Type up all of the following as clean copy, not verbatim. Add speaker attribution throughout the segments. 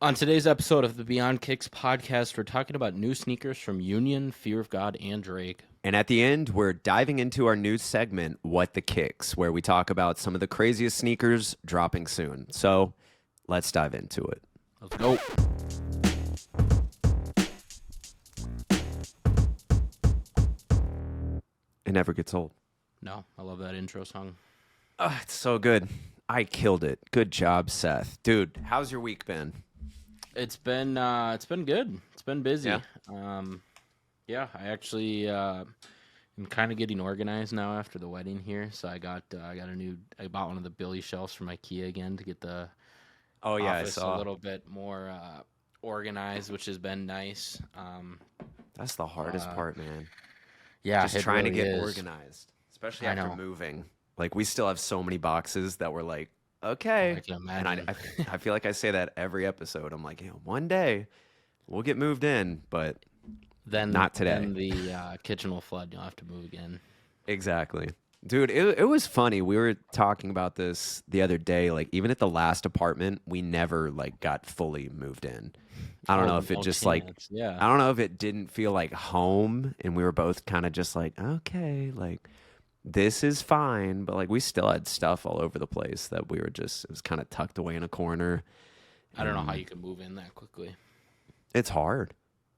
Speaker 1: On today's episode of the Beyond Kicks podcast, we're talking about new sneakers from Union, Fear of God, and Drake.
Speaker 2: And at the end, we're diving into our new segment, What the Kicks, where we talk about some of the craziest sneakers dropping soon. So let's dive into it.
Speaker 1: Let's go.
Speaker 2: It never gets old.
Speaker 1: No, I love that intro song.
Speaker 2: It's so good. I killed it. Good job, Seth. Dude, how's your week been?
Speaker 1: It's been good. It's been busy.
Speaker 2: Yeah.
Speaker 1: I actually am kind of getting organized now after the wedding here. So I bought one of the Billy shelves from IKEA again to get the office a little bit more organized, which has been nice.
Speaker 2: That's the hardest part, man.
Speaker 1: Yeah,
Speaker 2: Just
Speaker 1: it
Speaker 2: trying
Speaker 1: really
Speaker 2: to get
Speaker 1: is.
Speaker 2: organized, especially
Speaker 1: I
Speaker 2: after
Speaker 1: know.
Speaker 2: moving. Like, we still have so many boxes that we're like, okay.
Speaker 1: I can
Speaker 2: And
Speaker 1: imagine.
Speaker 2: I feel like I say that every episode. I'm like, one day we'll get moved in, but
Speaker 1: Then
Speaker 2: not today.
Speaker 1: Then the kitchen will flood. You'll have to move again.
Speaker 2: Exactly. Dude, it was funny. We were talking about this the other day. Like, even at the last apartment, we never like got fully moved in. I don't know if it just like,
Speaker 1: yeah.
Speaker 2: I don't know if it didn't feel like home, and we were both kind of just like, okay, like this is fine, but like we still had stuff all over the place that we were just, it was kind of tucked away in a corner.
Speaker 1: I don't know how you can move in that quickly.
Speaker 2: It's hard.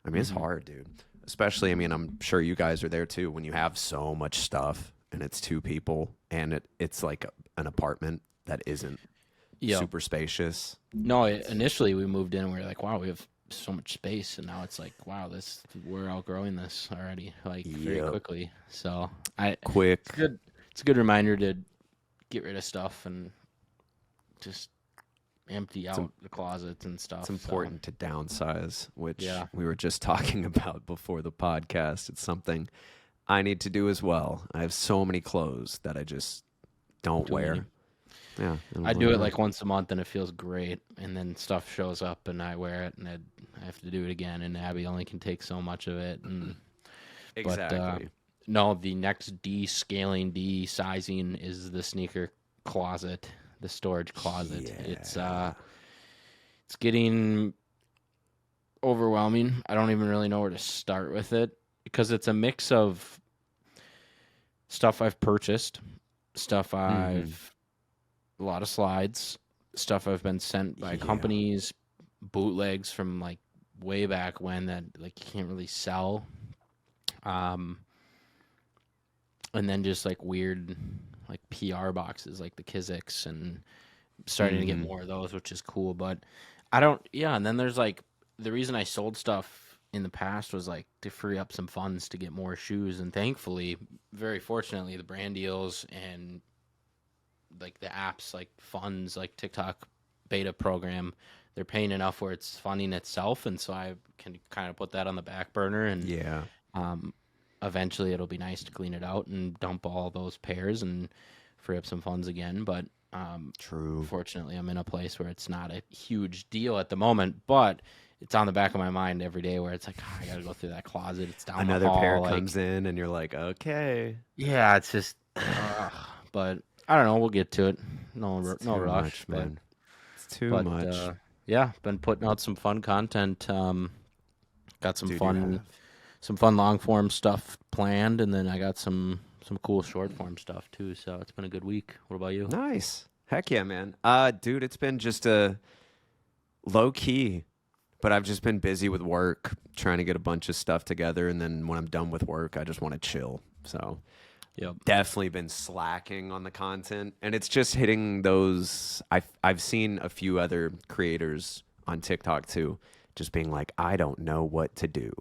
Speaker 2: I mean, it's hard, dude. Especially, I mean, I'm sure you guys are there too when you have so much stuff and it's two people and it's like an apartment that isn't super spacious.
Speaker 1: No, initially we moved in and we were like, wow, we have so much space, and now it's like, wow, we're outgrowing this already, like very quickly. So it's a good reminder to get rid of stuff and just empty out the closets and stuff.
Speaker 2: It's important to downsize, which
Speaker 1: Yeah.
Speaker 2: we were just talking about before the podcast. It's something I need to do as well. I have so many clothes that I just don't
Speaker 1: Too
Speaker 2: wear.
Speaker 1: many.
Speaker 2: Yeah,
Speaker 1: I do it like once a month and it feels great, and then stuff shows up and I wear it and I have to do it again, and Abby only can take so much of it. And
Speaker 2: exactly.
Speaker 1: no, the next de-sizing is the sneaker closet, the storage closet.
Speaker 2: Yeah.
Speaker 1: It's getting overwhelming. I don't even really know where to start with it because it's a mix of stuff I've purchased, stuff a lot of slides, stuff I've been sent by companies, bootlegs from like way back when that like you can't really sell. And then just like weird like PR boxes like the Kizik's, and starting to get more of those, which is cool. But and then there's like the reason I sold stuff in the past was like to free up some funds to get more shoes, and thankfully, very fortunately, the brand deals and like the apps like funds like TikTok beta program, they're paying enough where it's funding itself, and so I can kind of put that on the back burner, and eventually it'll be nice to clean it out and dump all those pairs and free up some funds again. But
Speaker 2: True.
Speaker 1: fortunately I'm in a place where it's not a huge deal at the moment, but it's on the back of my mind every day where it's like, I gotta go through that closet, it's down
Speaker 2: Another
Speaker 1: the hall,
Speaker 2: pair
Speaker 1: like,
Speaker 2: comes in and you're like, okay.
Speaker 1: yeah, it's just but I don't know, we'll get to it. No rush,
Speaker 2: Much,
Speaker 1: but
Speaker 2: man. It's too much.
Speaker 1: Yeah, been putting out some fun content. Got some
Speaker 2: Dude, you
Speaker 1: fun
Speaker 2: have.
Speaker 1: some fun long form stuff planned, and then I got some cool short form stuff too. So it's been a good week. What about you?
Speaker 2: Nice. Heck yeah, man. Dude, it's been just a low key, but I've just been busy with work, trying to get a bunch of stuff together, and then when I'm done with work, I just want to chill. So
Speaker 1: Yep.
Speaker 2: definitely been slacking on the content, and it's just hitting those. I've seen a few other creators on TikTok too, just being like, I don't know what to do.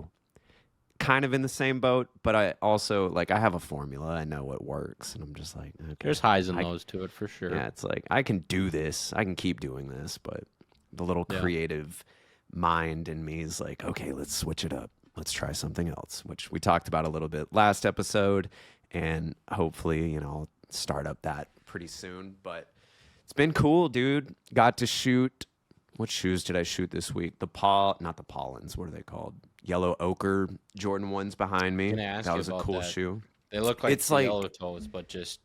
Speaker 2: Kind of in the same boat, but I also like I have a formula. I know what works, and I'm just like, okay.
Speaker 1: There's highs and lows to it for sure.
Speaker 2: Yeah, it's like I can do this. I can keep doing this, but the little creative mind in me is like, okay, let's switch it up. Let's try something else, which we talked about a little bit last episode, and hopefully, I'll start up that pretty soon. But it's been cool, dude. Got to shoot. What shoes did I shoot this week? Not the Pollens. What are they called? Yellow ochre Jordan 1s behind me.
Speaker 1: Gonna ask
Speaker 2: That
Speaker 1: you
Speaker 2: was a
Speaker 1: about
Speaker 2: cool
Speaker 1: that.
Speaker 2: shoe.
Speaker 1: They look like
Speaker 2: It's like-
Speaker 1: yellow toes, but just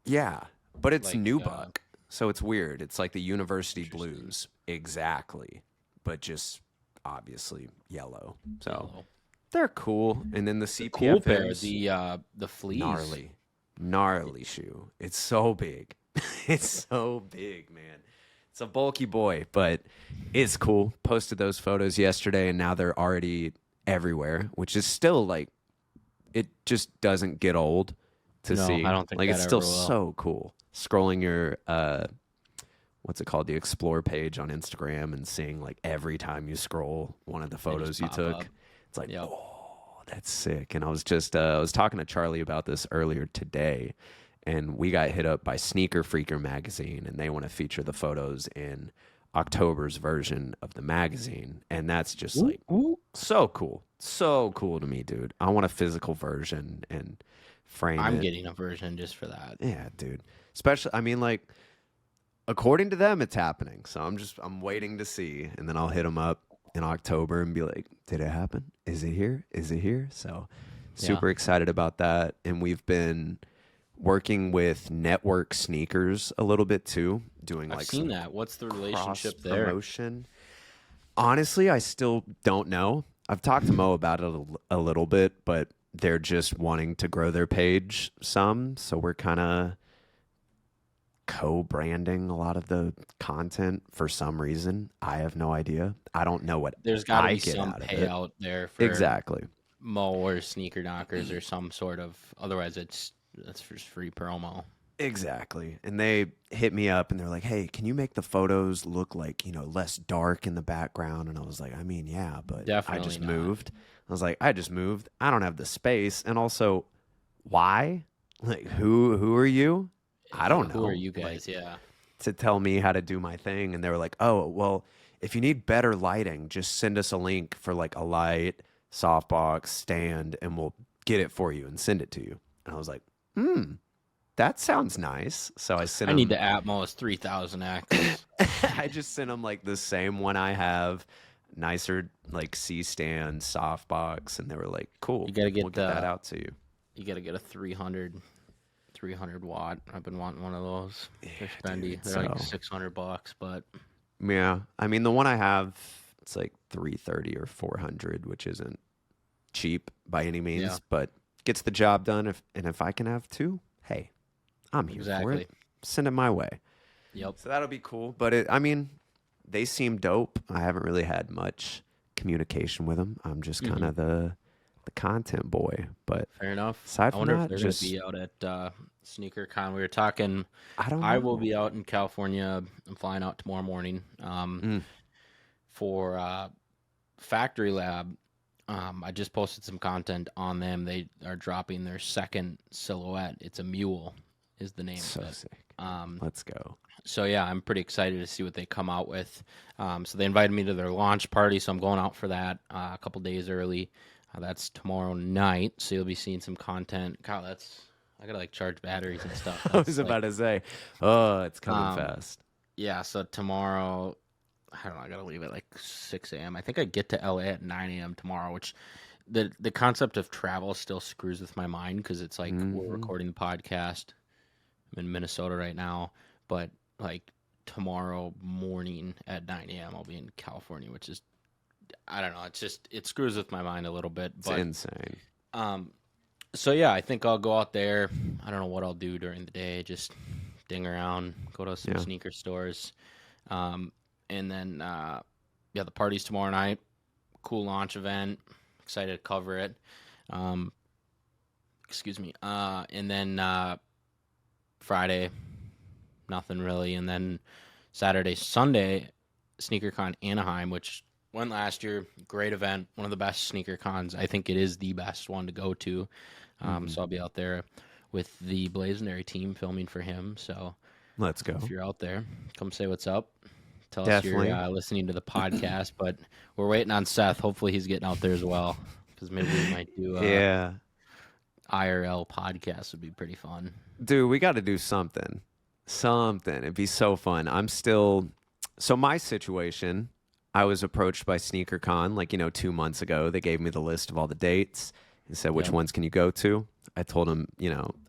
Speaker 2: Yeah, but it's
Speaker 1: Like,
Speaker 2: nubuck, so it's weird. It's like the university blues. Exactly. but just obviously yellow. So
Speaker 1: Yellow.
Speaker 2: they're cool. And then the CPFMs,
Speaker 1: Cool pair, the fleas.
Speaker 2: gnarly shoe. It's so big. It's so big, man. It's a bulky boy, but it's cool. Posted those photos yesterday, and now they're already everywhere, which is still like, it just doesn't get old to see.
Speaker 1: I don't think
Speaker 2: like
Speaker 1: that
Speaker 2: it's still
Speaker 1: ever will.
Speaker 2: so cool. Scrolling your what's it called, the Explore page on Instagram, and seeing like every time you scroll one of the photos you took,
Speaker 1: up.
Speaker 2: it's like,
Speaker 1: Yep.
Speaker 2: oh, that's sick. And I was just I was talking to Charlie about this earlier today, and we got hit up by Sneaker Freaker magazine, and they want to feature the photos in October's version of the magazine. And that's just like so cool to me, dude. I want a physical version and frame
Speaker 1: I'm
Speaker 2: it.
Speaker 1: getting a version just for that.
Speaker 2: Yeah, dude. Especially, I mean, like, according to them, it's happening. So I'm waiting to see, and then I'll hit them up in October and be like, did it happen? Is it here? Is it here? So super excited about that. And we've been working with Network Sneakers a little bit too, doing
Speaker 1: I've
Speaker 2: like
Speaker 1: seen
Speaker 2: some
Speaker 1: that. What's the relationship there?
Speaker 2: promotion. Honestly, I still don't know. I've talked to Mo about it a little bit, but they're just wanting to grow their page some. So we're kind of co-branding a lot of the content for some reason. I have no idea. I don't know what
Speaker 1: There's got to
Speaker 2: I
Speaker 1: be
Speaker 2: get
Speaker 1: some
Speaker 2: out of it.
Speaker 1: payout there for
Speaker 2: Exactly.
Speaker 1: Mo or Sneaker Knockers or some sort of. Otherwise, that's just free promo.
Speaker 2: Exactly. And they hit me up and they're like, hey, can you make the photos look like, less dark in the background? And I was like, I mean, yeah, but
Speaker 1: Definitely
Speaker 2: I just
Speaker 1: not.
Speaker 2: moved. I was like, I just moved. I don't have the space. And also, why? Like, who are you? I don't know.
Speaker 1: Who are you guys?
Speaker 2: Like, to tell me how to do my thing. And they were like, oh, well, if you need better lighting, just send us a link for like a light, softbox, stand, and we'll get it for you and send it to you. And I was like, that sounds nice. So I sent
Speaker 1: I
Speaker 2: them,
Speaker 1: need the Atmos 3000X.
Speaker 2: I just sent them like the same one I have, nicer like C-stand, softbox, and they were like, cool.
Speaker 1: You gotta get
Speaker 2: we'll get that out to you.
Speaker 1: You got to get a 300 watt. I've been wanting one of those. They're spendy.
Speaker 2: dude,
Speaker 1: They're like
Speaker 2: so-
Speaker 1: $600, but
Speaker 2: Yeah. I mean, the one I have, it's like 330 or 400, which isn't cheap by any means, but gets the job done. If I can have two, hey, I'm here for it. Send it my way.
Speaker 1: Yep.
Speaker 2: So that'll be cool. But I mean, they seem dope. I haven't really had much communication with them. I'm just kind of the content boy. But
Speaker 1: Fair enough.
Speaker 2: aside
Speaker 1: I
Speaker 2: from
Speaker 1: wonder
Speaker 2: that,
Speaker 1: if they're
Speaker 2: just
Speaker 1: going to be out at Sneaker Con. We were talking.
Speaker 2: I
Speaker 1: will be out in California. I'm flying out tomorrow morning for Factory Lab. I just posted some content on them. They are dropping their second silhouette. It's a mule is the name
Speaker 2: So
Speaker 1: of it.
Speaker 2: sick.
Speaker 1: Um,
Speaker 2: Let's go.
Speaker 1: So yeah, I'm pretty excited to see what they come out with. So they invited me to their launch party, so I'm going out for that a couple days early. That's tomorrow night, so you'll be seeing some content. God, I gotta like charge batteries and stuff.
Speaker 2: I was about to say, oh, it's coming fast.
Speaker 1: Yeah, so tomorrow, I don't know, I gotta leave at like 6 a.m. I think I get to LA at 9 a.m. tomorrow, which the concept of travel still screws with my mind because it's like we're recording the podcast. I'm in Minnesota right now, but like tomorrow morning at 9 a.m. I'll be in California, which is, I don't know, it screws with my mind a little bit. But
Speaker 2: It's insane.
Speaker 1: So yeah, I think I'll go out there. I don't know what I'll do during the day, just ding around, go to some sneaker stores. And then the party's tomorrow night. Cool launch event. Excited to cover it. Excuse me. And then Friday, nothing really. And then Saturday, Sunday, SneakerCon Anaheim, which went last year. Great event. One of the best sneaker cons. I think it is the best one to go to. So I'll be out there with the Blazonary team filming for him. So
Speaker 2: Let's go.
Speaker 1: if you're out there, come say what's up. Tell
Speaker 2: Definitely.
Speaker 1: us you're listening to the podcast. But we're waiting on Seth. Hopefully he's getting out there as well. Because maybe we might do IRL podcast would be pretty fun.
Speaker 2: Dude, we got to do something. It'd be so fun. So my situation, I was approached by SneakerCon like, 2 months ago. They gave me the list of all the dates and said, which ones can you go to? I told them,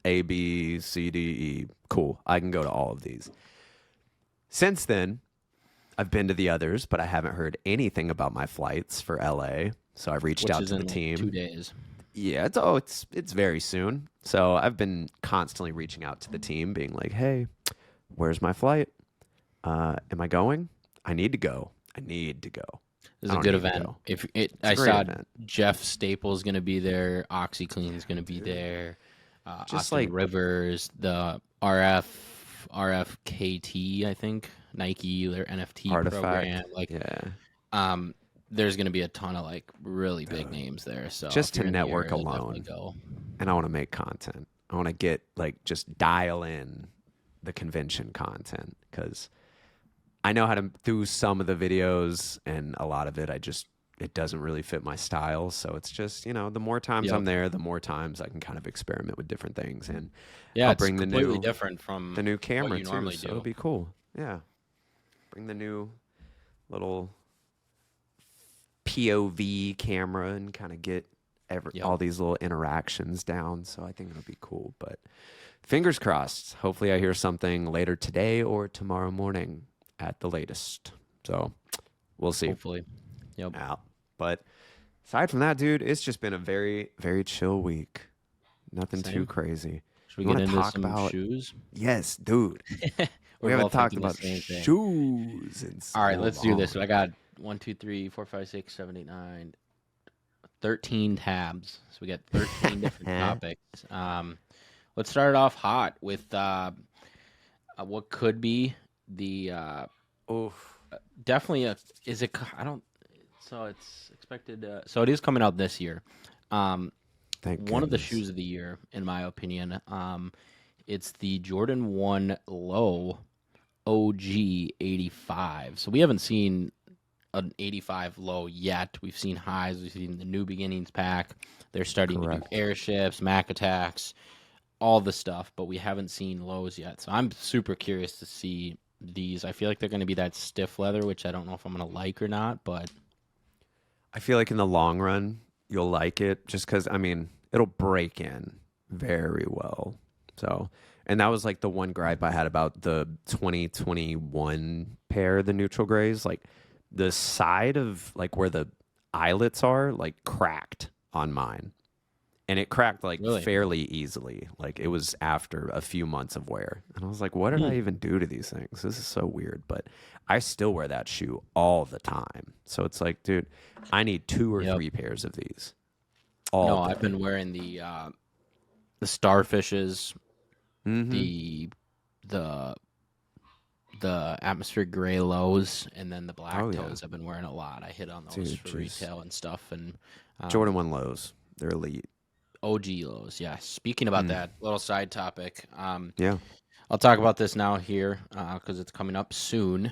Speaker 2: A, B, C, D, E. Cool. I can go to all of these. Since then, I've been to the others, but I haven't heard anything about my flights for LA. So I've reached
Speaker 1: which
Speaker 2: out
Speaker 1: is
Speaker 2: to the
Speaker 1: in like
Speaker 2: team.
Speaker 1: 2 days.
Speaker 2: Yeah, it's very soon. So I've been constantly reaching out to the team, being like, "Hey, where's my flight? Am I going? I need to go. I need to go.
Speaker 1: It's
Speaker 2: I
Speaker 1: a
Speaker 2: don't
Speaker 1: good
Speaker 2: need to
Speaker 1: event.
Speaker 2: go."
Speaker 1: If
Speaker 2: It's a
Speaker 1: I
Speaker 2: great
Speaker 1: saw
Speaker 2: event.
Speaker 1: Jeff Staples going to be there, OxyClean's going to be
Speaker 2: Dude,
Speaker 1: there,
Speaker 2: just
Speaker 1: Austin
Speaker 2: like
Speaker 1: Rivers, the RFKT, I think, Nike, their NFT
Speaker 2: Artifact.
Speaker 1: program. Like,
Speaker 2: Yeah,
Speaker 1: um, there's going to be a ton of like really big
Speaker 2: dude.
Speaker 1: names there. So
Speaker 2: Just
Speaker 1: if
Speaker 2: to
Speaker 1: you're in the
Speaker 2: network
Speaker 1: area, definitely
Speaker 2: alone,
Speaker 1: go.
Speaker 2: and I want to make content. I want to get like just dial in the convention content because I know how to do some of the videos, and a lot of it it doesn't really fit my style. So it's just, the more times I'm
Speaker 1: Yep.
Speaker 2: there, the more times I can kind of experiment with different things, and
Speaker 1: Yeah,
Speaker 2: I'll
Speaker 1: it's
Speaker 2: bring
Speaker 1: completely different from
Speaker 2: the new
Speaker 1: what
Speaker 2: camera
Speaker 1: you
Speaker 2: too.
Speaker 1: normally
Speaker 2: So it'll
Speaker 1: do.
Speaker 2: be cool. Yeah, bring the new little POV camera and kind of get
Speaker 1: Yep.
Speaker 2: all these little interactions down. So I think it'll be cool. But fingers crossed. Hopefully, I hear something later today or tomorrow morning at the latest. So we'll see.
Speaker 1: Hopefully. Yep.
Speaker 2: Out. But aside from that, dude, it's just been a very, very chill week. Nothing too
Speaker 1: Same.
Speaker 2: crazy.
Speaker 1: Should we
Speaker 2: You
Speaker 1: get
Speaker 2: want to
Speaker 1: into
Speaker 2: talk
Speaker 1: some
Speaker 2: about?
Speaker 1: shoes?
Speaker 2: Yes, dude. We
Speaker 1: We're
Speaker 2: haven't
Speaker 1: both
Speaker 2: talked
Speaker 1: thinking the
Speaker 2: about
Speaker 1: same thing.
Speaker 2: shoes in
Speaker 1: All right,
Speaker 2: so
Speaker 1: let's do this.
Speaker 2: long.
Speaker 1: So I got 1, 2, 3, 4, 5, 6, 7, 8, 9, 13 tabs. So we got 13 different topics. Let's start it off hot with what could be the
Speaker 2: Oof.
Speaker 1: definitely a is it I don't so it's expected so it is coming out this year.
Speaker 2: Thank
Speaker 1: One of the
Speaker 2: goodness.
Speaker 1: shoes of the year in my opinion. It's the Jordan 1 Low OG 85. So we haven't seen an 85 low yet. We've seen highs. We've seen the New Beginnings pack. They're starting to do
Speaker 2: Correct.
Speaker 1: airships, Mac attacks, all the stuff, but we haven't seen lows yet. So I'm super curious to see these. I feel like they're going to be that stiff leather, which I don't know if I'm going to like or not, but
Speaker 2: I feel like in the long run, you'll like it just because, it'll break in very well. So, and that was like the one gripe I had about the 2021 pair, the neutral grays. Like the side of like where the eyelets are, like cracked on mine. And it cracked like
Speaker 1: really.
Speaker 2: fairly easily. Like it was after a few months of wear. And I was like, what did I even do to these things? This is so weird. But I still wear that shoe all the time. So it's like, dude, I need 2 or 3 pairs of these.
Speaker 1: No,
Speaker 2: All
Speaker 1: I've
Speaker 2: day.
Speaker 1: been wearing the starfishes,
Speaker 2: Mm-hmm.
Speaker 1: the atmospheric gray lows, and then the black
Speaker 2: Oh, yeah.
Speaker 1: toes. I've been wearing a lot. I hit on those
Speaker 2: Dude,
Speaker 1: for
Speaker 2: jeez.
Speaker 1: retail and stuff. And
Speaker 2: Jordan 1 lows. They're elite.
Speaker 1: OG lows, yeah. Speaking about that, little side topic.
Speaker 2: Yeah.
Speaker 1: I'll talk about this now here because it's coming up soon.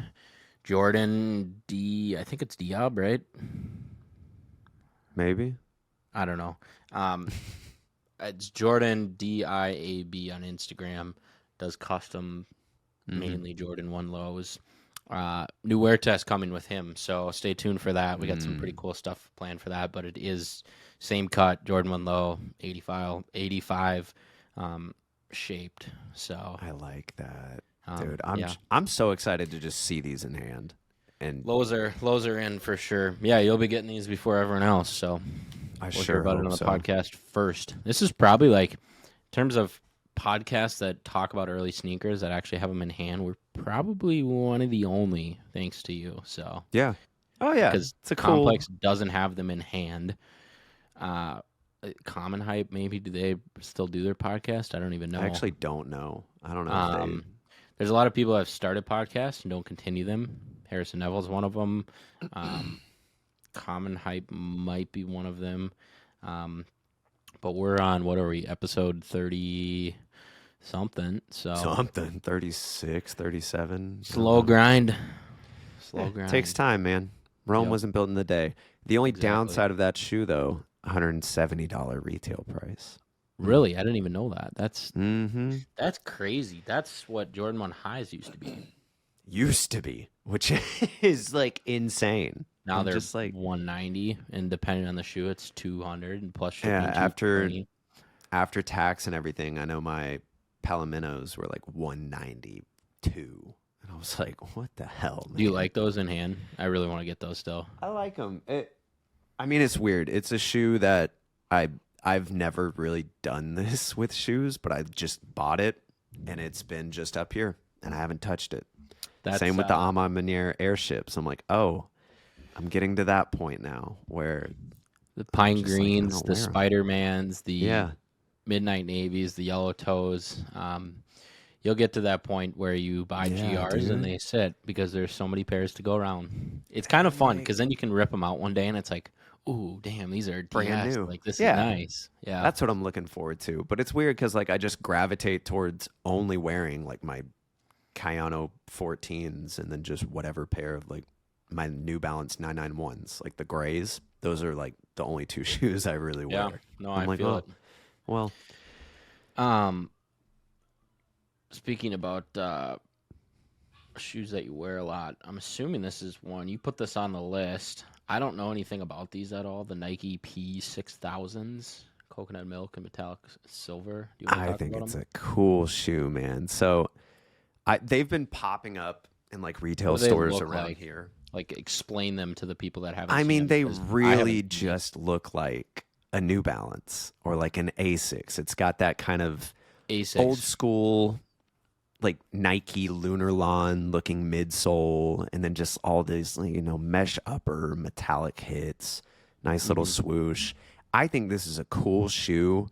Speaker 1: Jordan D, I think it's Diab, right?
Speaker 2: Maybe.
Speaker 1: I don't know. It's Jordan DIAB on Instagram. Does custom, mainly Jordan 1 lows. New wear test coming with him, so stay tuned for that. We got some pretty cool stuff planned for that, but it is same cut, Jordan 1 low, 85 shaped. So
Speaker 2: I like that. Dude,
Speaker 1: yeah.
Speaker 2: I'm so excited to just see these in hand. And
Speaker 1: Lows are in for sure. Yeah, you'll be getting these before everyone else, so
Speaker 2: I
Speaker 1: we'll
Speaker 2: sure
Speaker 1: hear about it
Speaker 2: hope
Speaker 1: on the
Speaker 2: so.
Speaker 1: podcast first. This is probably like, in terms of podcasts that talk about early sneakers that actually have them in hand, we're probably one of the only, thanks to you. So
Speaker 2: Yeah. Oh yeah.
Speaker 1: because
Speaker 2: It's a cool.
Speaker 1: Complex doesn't have them in hand. Common Hype, maybe do they still do their podcast? I don't even know.
Speaker 2: I actually don't know. I don't know if they.
Speaker 1: There's a lot of people that have started podcasts and don't continue them. Harrison Neville's one of them. Common Hype might be one of them. But we're on, what are we, episode 30 something. So
Speaker 2: Something 36, 37.
Speaker 1: slow grind. Slow grind.
Speaker 2: Takes time, man. Rome
Speaker 1: Yep.
Speaker 2: wasn't built in the day. The only
Speaker 1: Exactly.
Speaker 2: downside of that shoe, though, $170 retail price.
Speaker 1: Really? I didn't even know that. That's crazy. That's what Jordan 1 highs used to be.
Speaker 2: Used to be, which is like insane.
Speaker 1: Now
Speaker 2: I'm
Speaker 1: they're
Speaker 2: just like
Speaker 1: 190, and depending on the shoe, it's 200 and plus shipping.
Speaker 2: Yeah, after
Speaker 1: 220.
Speaker 2: tax and everything, I know my Palominos were like 192. And I was like, what the hell,
Speaker 1: Do you
Speaker 2: man?
Speaker 1: like those in hand? I really want to get those still.
Speaker 2: I like them. I mean, it's weird. It's a shoe that I I've never really done this with shoes, but I just bought it and it's been just up here and I haven't touched it. Same
Speaker 1: That's
Speaker 2: with the Ama Manier airships. I'm like, oh, I'm getting to that point now where
Speaker 1: the
Speaker 2: I'm
Speaker 1: pine
Speaker 2: just like, I
Speaker 1: greens,
Speaker 2: don't
Speaker 1: the
Speaker 2: wear them.
Speaker 1: Spider-Mans, the
Speaker 2: Yeah.
Speaker 1: midnight navies, the yellow toes. You'll get to that point where you buy
Speaker 2: Yeah,
Speaker 1: GRs and
Speaker 2: dude.
Speaker 1: they sit because there's so many pairs to go around. It's kind of
Speaker 2: I'm
Speaker 1: fun
Speaker 2: like,
Speaker 1: because then you can rip them out one day and it's like, ooh, damn, these are
Speaker 2: brand
Speaker 1: DS.
Speaker 2: new.
Speaker 1: Like this is
Speaker 2: Yeah.
Speaker 1: nice. Yeah.
Speaker 2: That's what I'm looking forward to. But it's weird because like I just gravitate towards only wearing like my Kayano 14s and then just whatever pair of like my New Balance 991s, like the grays. Those are like the only two shoes I really
Speaker 1: Yeah.
Speaker 2: wear.
Speaker 1: No,
Speaker 2: I'm
Speaker 1: I
Speaker 2: like,
Speaker 1: feel
Speaker 2: oh,
Speaker 1: it.
Speaker 2: well,
Speaker 1: Um, Speaking about shoes that you wear a lot, I'm assuming this is one. You put this on the list. I don't know anything about these at all. The Nike P6000s, coconut milk and metallic silver. Do you want to
Speaker 2: I
Speaker 1: talk
Speaker 2: think
Speaker 1: about
Speaker 2: it's
Speaker 1: them?
Speaker 2: a cool shoe, man. So they've been popping up in like retail
Speaker 1: What do they
Speaker 2: stores
Speaker 1: look
Speaker 2: around
Speaker 1: like?
Speaker 2: here.
Speaker 1: Like, explain them to the people that haven't
Speaker 2: I
Speaker 1: seen
Speaker 2: mean,
Speaker 1: them
Speaker 2: they
Speaker 1: because I haven't
Speaker 2: really
Speaker 1: seen these.
Speaker 2: just look like a New Balance or like an Asics. It's got that kind of old
Speaker 1: Asics.
Speaker 2: school like Nike Lunar Lawn looking midsole, and then just all these mesh upper metallic hits, nice little
Speaker 1: Hmm.
Speaker 2: swoosh. I think this is a cool shoe.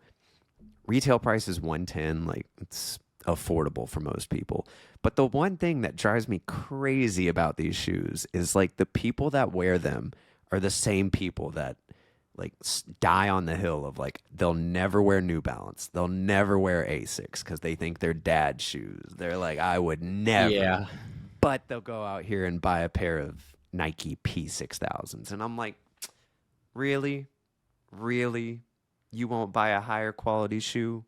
Speaker 2: Retail price is 110, like it's affordable for most people. But the one thing that drives me crazy about these shoes is like the people that wear them are the same people that like die on the hill of like they'll never wear New Balance, they'll never wear Asics because they think they're dad shoes. They're like, I would never,
Speaker 1: Yeah.
Speaker 2: but they'll go out here and buy a pair of Nike P6000s, and I'm like, really, really, you won't buy a higher quality shoe,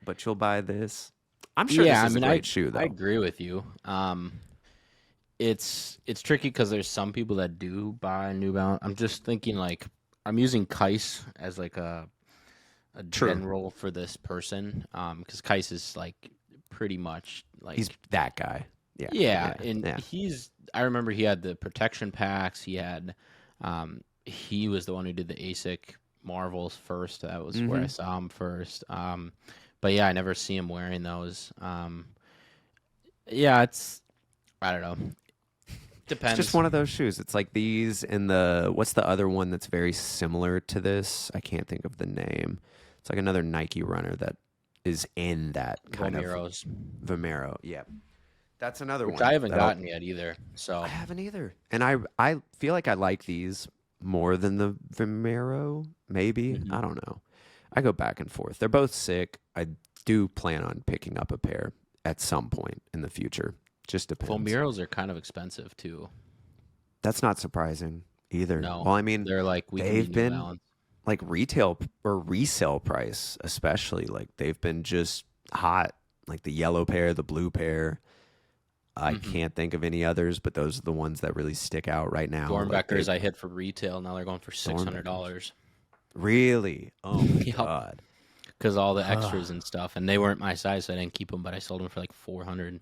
Speaker 2: but you'll buy this. I'm sure
Speaker 1: Yeah,
Speaker 2: this
Speaker 1: I
Speaker 2: is a
Speaker 1: mean, I
Speaker 2: great shoe
Speaker 1: I
Speaker 2: though.
Speaker 1: agree with you. It's tricky because there's some people that do buy New Balance. I'm just thinking like I'm using Kais as like a
Speaker 2: True,
Speaker 1: general for this person because Kais is like pretty much
Speaker 2: he's
Speaker 1: like
Speaker 2: that guy. Yeah,
Speaker 1: yeah,
Speaker 2: yeah,
Speaker 1: and
Speaker 2: yeah.
Speaker 1: I remember he had the protection packs. He was the one who did the ASIC Marvels first. That was where I
Speaker 2: Mm-hmm.
Speaker 1: saw him first. But yeah, I never see him wearing those. Yeah, it's I don't know.
Speaker 2: It's just
Speaker 1: Depends.
Speaker 2: one of those shoes. It's like these and the what's the other one that's very similar to this? I can't think of the name. It's like another Nike runner that is in that kind of
Speaker 1: Vomiros,
Speaker 2: Vomero. Yeah. That's another
Speaker 1: which I
Speaker 2: one
Speaker 1: haven't
Speaker 2: that
Speaker 1: gotten yet either.
Speaker 2: I
Speaker 1: So
Speaker 2: haven't either. And I feel like I like these more than the Vomero, maybe.
Speaker 1: mhm.
Speaker 2: I don't know. I go back and forth. They're both sick. I do plan on picking up a pair at some point in the future. Just depends.
Speaker 1: Vomiros are kind of expensive too.
Speaker 2: That's not surprising either.
Speaker 1: No,
Speaker 2: Well, I mean,
Speaker 1: they're like we can be
Speaker 2: they've
Speaker 1: New
Speaker 2: been
Speaker 1: Balance.
Speaker 2: like retail or resale price, especially like they've been just hot. Like the yellow pair, the blue pair. I
Speaker 1: Hmm.
Speaker 2: can't think of any others, but those are the ones that really stick out right now. Like
Speaker 1: Dornbeckers
Speaker 2: they've
Speaker 1: I hit for retail. Now they're going for six hundred
Speaker 2: Thornbeckers.
Speaker 1: dollars.
Speaker 2: Really? Oh my
Speaker 1: Yep,
Speaker 2: god.
Speaker 1: because all the extras and stuff, and they weren't my size, so I didn't keep them. But I sold them for like 400,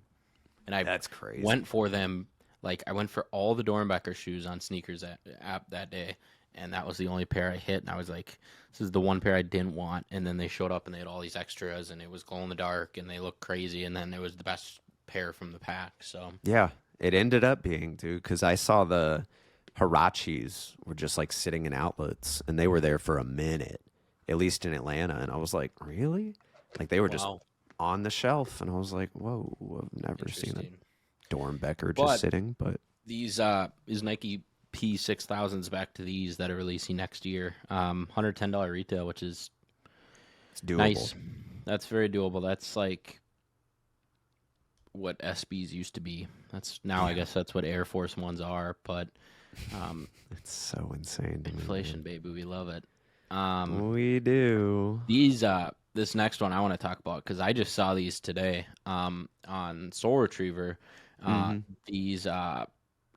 Speaker 1: and I
Speaker 2: That's crazy.
Speaker 1: went for them. Like I went for all the Dornbecker shoes on sneakers app that day, and that was the only pair I hit. And I was like, "This is the one pair I didn't want." And then they showed up and they had all these extras, and it was glow in the dark, and they looked crazy. And then it was the best pair from the pack. So
Speaker 2: Yeah, it ended up being, dude, because I saw the Hirachis were just like sitting in outlets and they were there for a minute, at least in Atlanta. And I was like, really? Like they were just
Speaker 1: wow,
Speaker 2: on the shelf. And I was like, whoa, I've never seen
Speaker 1: interesting.
Speaker 2: a Dornbecker just
Speaker 1: But
Speaker 2: sitting. But
Speaker 1: these Nike P6000s back to these that are releasing next year. $110 retail, which is
Speaker 2: it's doable.
Speaker 1: nice. That's very doable. That's like what SBs used to be. That's now I
Speaker 2: Yeah,
Speaker 1: guess that's what Air Force Ones are, but um,
Speaker 2: it's so insane to me,
Speaker 1: inflation,
Speaker 2: man.
Speaker 1: baby, we love it. Um,
Speaker 2: We do.
Speaker 1: this next one I want to talk about because I just saw these today on Soul Retriever. Uh,
Speaker 2: Mm-hmm.
Speaker 1: these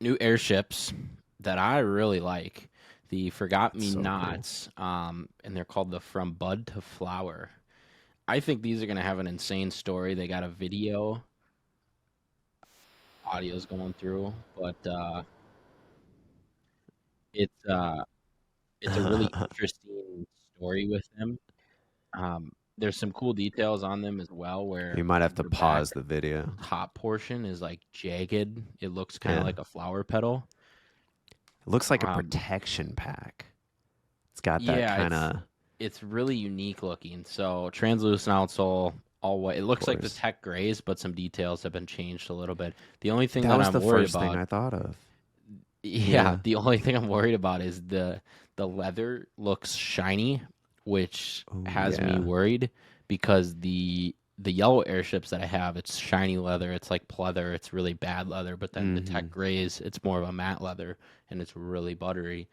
Speaker 1: new airships that I really like. The Forgot
Speaker 2: That's
Speaker 1: Me
Speaker 2: so cool.
Speaker 1: Nots, and they're called the From Bud to Flower. I think these are gonna have an insane story. They got a video. audio's going through, but it's uh it's a really interesting story with them. There's some cool details on them as well, where
Speaker 2: You might have to
Speaker 1: the back
Speaker 2: pause the video.
Speaker 1: top portion is like jagged. It looks kind of
Speaker 2: Yeah.
Speaker 1: like a flower petal.
Speaker 2: It looks like a
Speaker 1: Um,
Speaker 2: protection pack. It's got that
Speaker 1: yeah,
Speaker 2: kind of,
Speaker 1: it's really unique looking. So translucent outsole, all white. It
Speaker 2: of
Speaker 1: looks like the
Speaker 2: course.
Speaker 1: tech grays, but some details have been changed a little bit. The only thing
Speaker 2: That
Speaker 1: that
Speaker 2: was
Speaker 1: I'm
Speaker 2: the
Speaker 1: worried
Speaker 2: first thing
Speaker 1: about,
Speaker 2: I thought of.
Speaker 1: yeah,
Speaker 2: Yeah.
Speaker 1: the only thing I'm worried about is the leather looks shiny, which
Speaker 2: Oh,
Speaker 1: has me
Speaker 2: yeah.
Speaker 1: worried because the yellow airships that I have, it's shiny leather, it's like pleather, it's really bad leather. But then the
Speaker 2: Hmm.
Speaker 1: tech grays, it's more of a matte leather and it's really buttery.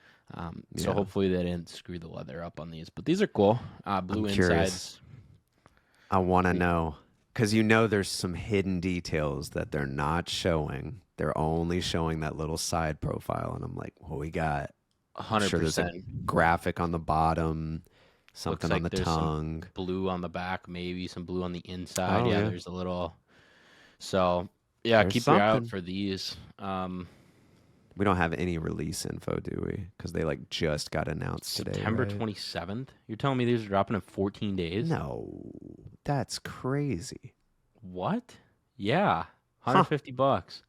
Speaker 1: So
Speaker 2: Yeah.
Speaker 1: hopefully they didn't screw the leather up on these. But these are cool.
Speaker 2: I'm
Speaker 1: Blue
Speaker 2: curious.
Speaker 1: insides.
Speaker 2: I want to
Speaker 1: Pretty
Speaker 2: know because there's some hidden details that they're not showing. They're only showing that little side profile, and I'm like, what we got? I'm sure there's a
Speaker 1: 100%.
Speaker 2: graphic on the bottom,
Speaker 1: Looks
Speaker 2: something on
Speaker 1: like
Speaker 2: the
Speaker 1: there's some
Speaker 2: tongue.
Speaker 1: blue on the back, maybe some blue on the inside.
Speaker 2: Oh
Speaker 1: Yeah,
Speaker 2: yeah,
Speaker 1: there's a little. So yeah,
Speaker 2: there's
Speaker 1: keep your eye out
Speaker 2: something.
Speaker 1: for these.
Speaker 2: We don't have any release info, do we? Because they like just got announced today,
Speaker 1: September
Speaker 2: right?
Speaker 1: 27th. You're telling me these are dropping in 14 days?
Speaker 2: No, that's crazy.
Speaker 1: What? Yeah,
Speaker 2: Huh.
Speaker 1: 150 bucks.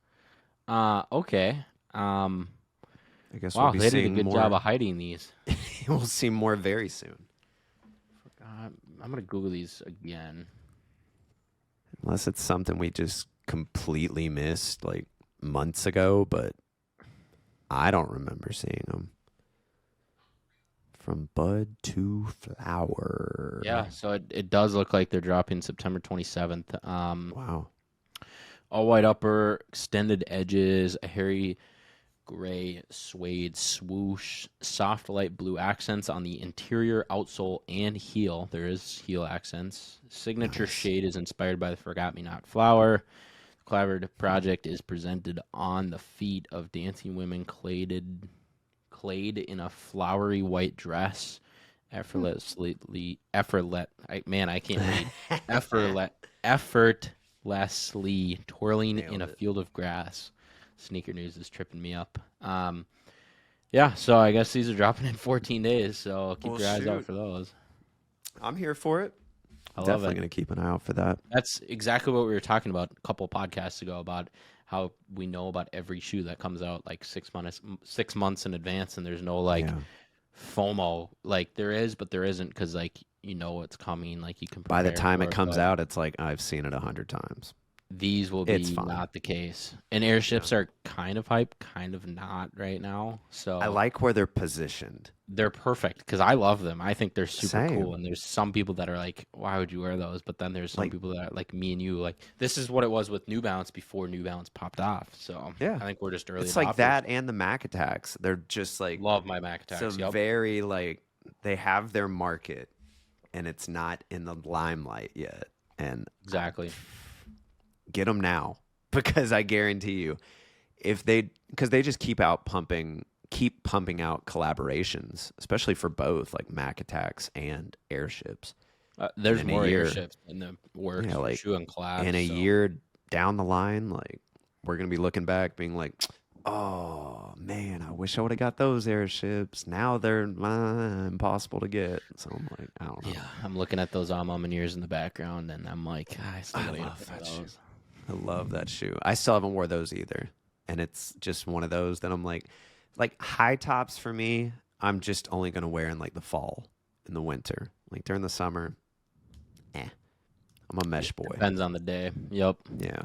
Speaker 1: Okay. Um,
Speaker 2: I guess we'll
Speaker 1: wow,
Speaker 2: be
Speaker 1: they did a
Speaker 2: seeing
Speaker 1: good job
Speaker 2: more.
Speaker 1: of hiding these.
Speaker 2: We'll see more very soon.
Speaker 1: I'm gonna Google these again.
Speaker 2: Unless it's something we just completely missed like months ago, but I don't remember seeing them. From bud to
Speaker 1: Yeah,
Speaker 2: flower.
Speaker 1: so it does look like they're dropping September 27th.
Speaker 2: Wow.
Speaker 1: All white upper, extended edges, a hairy gray suede swoosh, soft light blue accents on the interior, outsole, and heel. There is heel accents. Signature
Speaker 2: Nice.
Speaker 1: shade is inspired by the Forgot Me Not flower. The collaborative project is presented on the feet of dancing women clad in a flowery white dress, I can't read. Effortless, effortlessly twirling in
Speaker 2: Nailed
Speaker 1: a
Speaker 2: it.
Speaker 1: field of grass. Sneaker news is tripping me up. Yeah, so I guess these are dropping in 14 days, so keep
Speaker 2: Well,
Speaker 1: your eyes out
Speaker 2: shoot.
Speaker 1: for those.
Speaker 2: I'm here for it.
Speaker 1: I love
Speaker 2: Definitely
Speaker 1: it.
Speaker 2: going to keep an eye out for that.
Speaker 1: That's exactly what we were talking about a couple podcasts ago about how we know about every shoe that comes out like 6 months in advance, and there's no like
Speaker 2: Yeah.
Speaker 1: FOMO. Like there is, but there isn't because like you know it's coming, like you can
Speaker 2: By the
Speaker 1: prepare
Speaker 2: time
Speaker 1: for
Speaker 2: it
Speaker 1: it.
Speaker 2: comes
Speaker 1: But
Speaker 2: out, it's like I've seen it 100 times.
Speaker 1: these will
Speaker 2: It's
Speaker 1: be
Speaker 2: fine.
Speaker 1: not the case. And
Speaker 2: Yeah.
Speaker 1: airships are kind of hype, kind of not right now.
Speaker 2: I
Speaker 1: So
Speaker 2: like where they're positioned.
Speaker 1: they're perfect because I love them. I think they're super cool.
Speaker 2: Same.
Speaker 1: And there's some people that are like, why would you wear those? But then there's some
Speaker 2: Like,
Speaker 1: people that are like me and you, like this is what it was with New Balance before New Balance popped off. So
Speaker 2: yeah.
Speaker 1: I think we're just early
Speaker 2: It's like
Speaker 1: adopters.
Speaker 2: that and the Mac attacks. They're just like,
Speaker 1: Love my Mac
Speaker 2: it's a
Speaker 1: attacks. Yep,
Speaker 2: very like, they have their market and it's not in the limelight yet. And
Speaker 1: exactly.
Speaker 2: get them now because I guarantee you, if they, because they just keep pumping out collaborations, especially for both like Mac attacks and airships. And
Speaker 1: There's
Speaker 2: in a
Speaker 1: more
Speaker 2: year,
Speaker 1: airships in the works
Speaker 2: yeah,
Speaker 1: for
Speaker 2: like
Speaker 1: shoe and class.
Speaker 2: in a
Speaker 1: So
Speaker 2: year down the line, like we're gonna be looking back, being like, "Oh man, I wish I would have got those airships. Now they're impossible to get." So I'm like, I don't know.
Speaker 1: yeah, I'm looking at those Almamineers in the background, and I'm like, I still
Speaker 2: I
Speaker 1: gotta get a
Speaker 2: love
Speaker 1: pair of
Speaker 2: that shoe.
Speaker 1: those.
Speaker 2: I love that shoe. I still haven't wore those either, and it's just one of those that I'm like high tops for me. I'm just only gonna wear in like the fall, in the winter, like during the summer. Eh, I'm a mesh boy.
Speaker 1: Depends on the day. Yep.
Speaker 2: Yeah.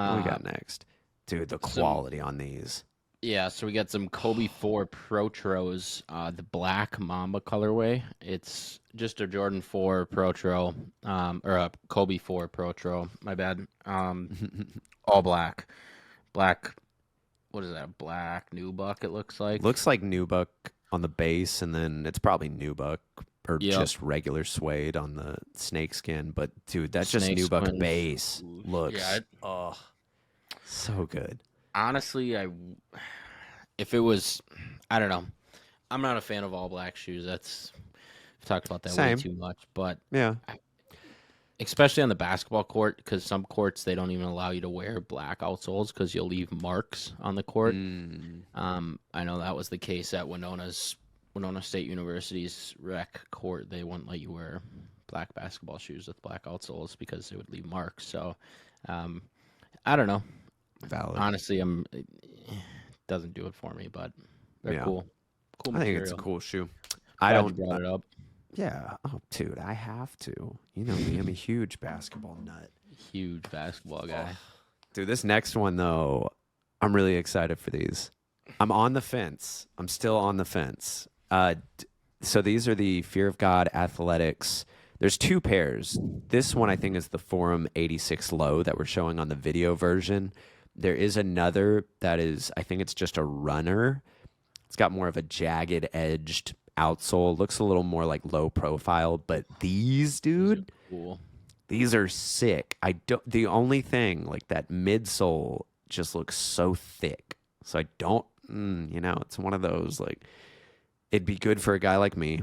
Speaker 2: What we
Speaker 1: Uh,
Speaker 2: got next? Dude, the
Speaker 1: some
Speaker 2: quality on these.
Speaker 1: Yeah, so we got some Kobe 4 Protros, the black Mamba colorway. It's just a Jordan 4 Protro, or a Kobe 4 Protro. My bad. All black. Black, what is that? Black nubuck, it looks like.
Speaker 2: Looks like nubuck on the base, and then it's probably nubuck or
Speaker 1: Yep.
Speaker 2: just regular suede on the snakeskin. But dude, that's just
Speaker 1: Snake
Speaker 2: nubuck
Speaker 1: skin.
Speaker 2: base. Looks
Speaker 1: Yeah,
Speaker 2: so good.
Speaker 1: honestly, if it was, I don't know. I'm not a fan of all black shoes. I've talked about that way
Speaker 2: Same.
Speaker 1: too much, but
Speaker 2: Yeah.
Speaker 1: especially on the basketball court, because some courts they don't even allow you to wear black outsoles because you'll leave marks on the court.
Speaker 2: Mm.
Speaker 1: I know that was the case at Winona State University's rec court. They wouldn't let you wear black basketball shoes with black outsoles because it would leave marks. So, I don't know.
Speaker 2: Valid.
Speaker 1: Honestly, it doesn't do it for me, but they're
Speaker 2: Yeah.
Speaker 1: cool. Cool
Speaker 2: I think
Speaker 1: material.
Speaker 2: it's a cool shoe.
Speaker 1: Glad you brought it up.
Speaker 2: Yeah. Oh, dude, I have to. You know me. I'm a huge basketball nut.
Speaker 1: Huge basketball guy.
Speaker 2: Oh. Dude, this next one, though, I'm really excited for these. I'm on the fence. I'm still on the fence. So these are the Fear of God Athletics. There's two pairs. This one, I think, is the Forum 86 Low that we're showing on the video version. There is another that is, I think it's just a runner. It's got more of a jagged edged outsole. Looks a little more like low profile, but these, dude,
Speaker 1: cool.
Speaker 2: These are sick. The only thing, like that midsole just looks so thick. So I don't, it's one of those, like, it'd be good for a guy like me.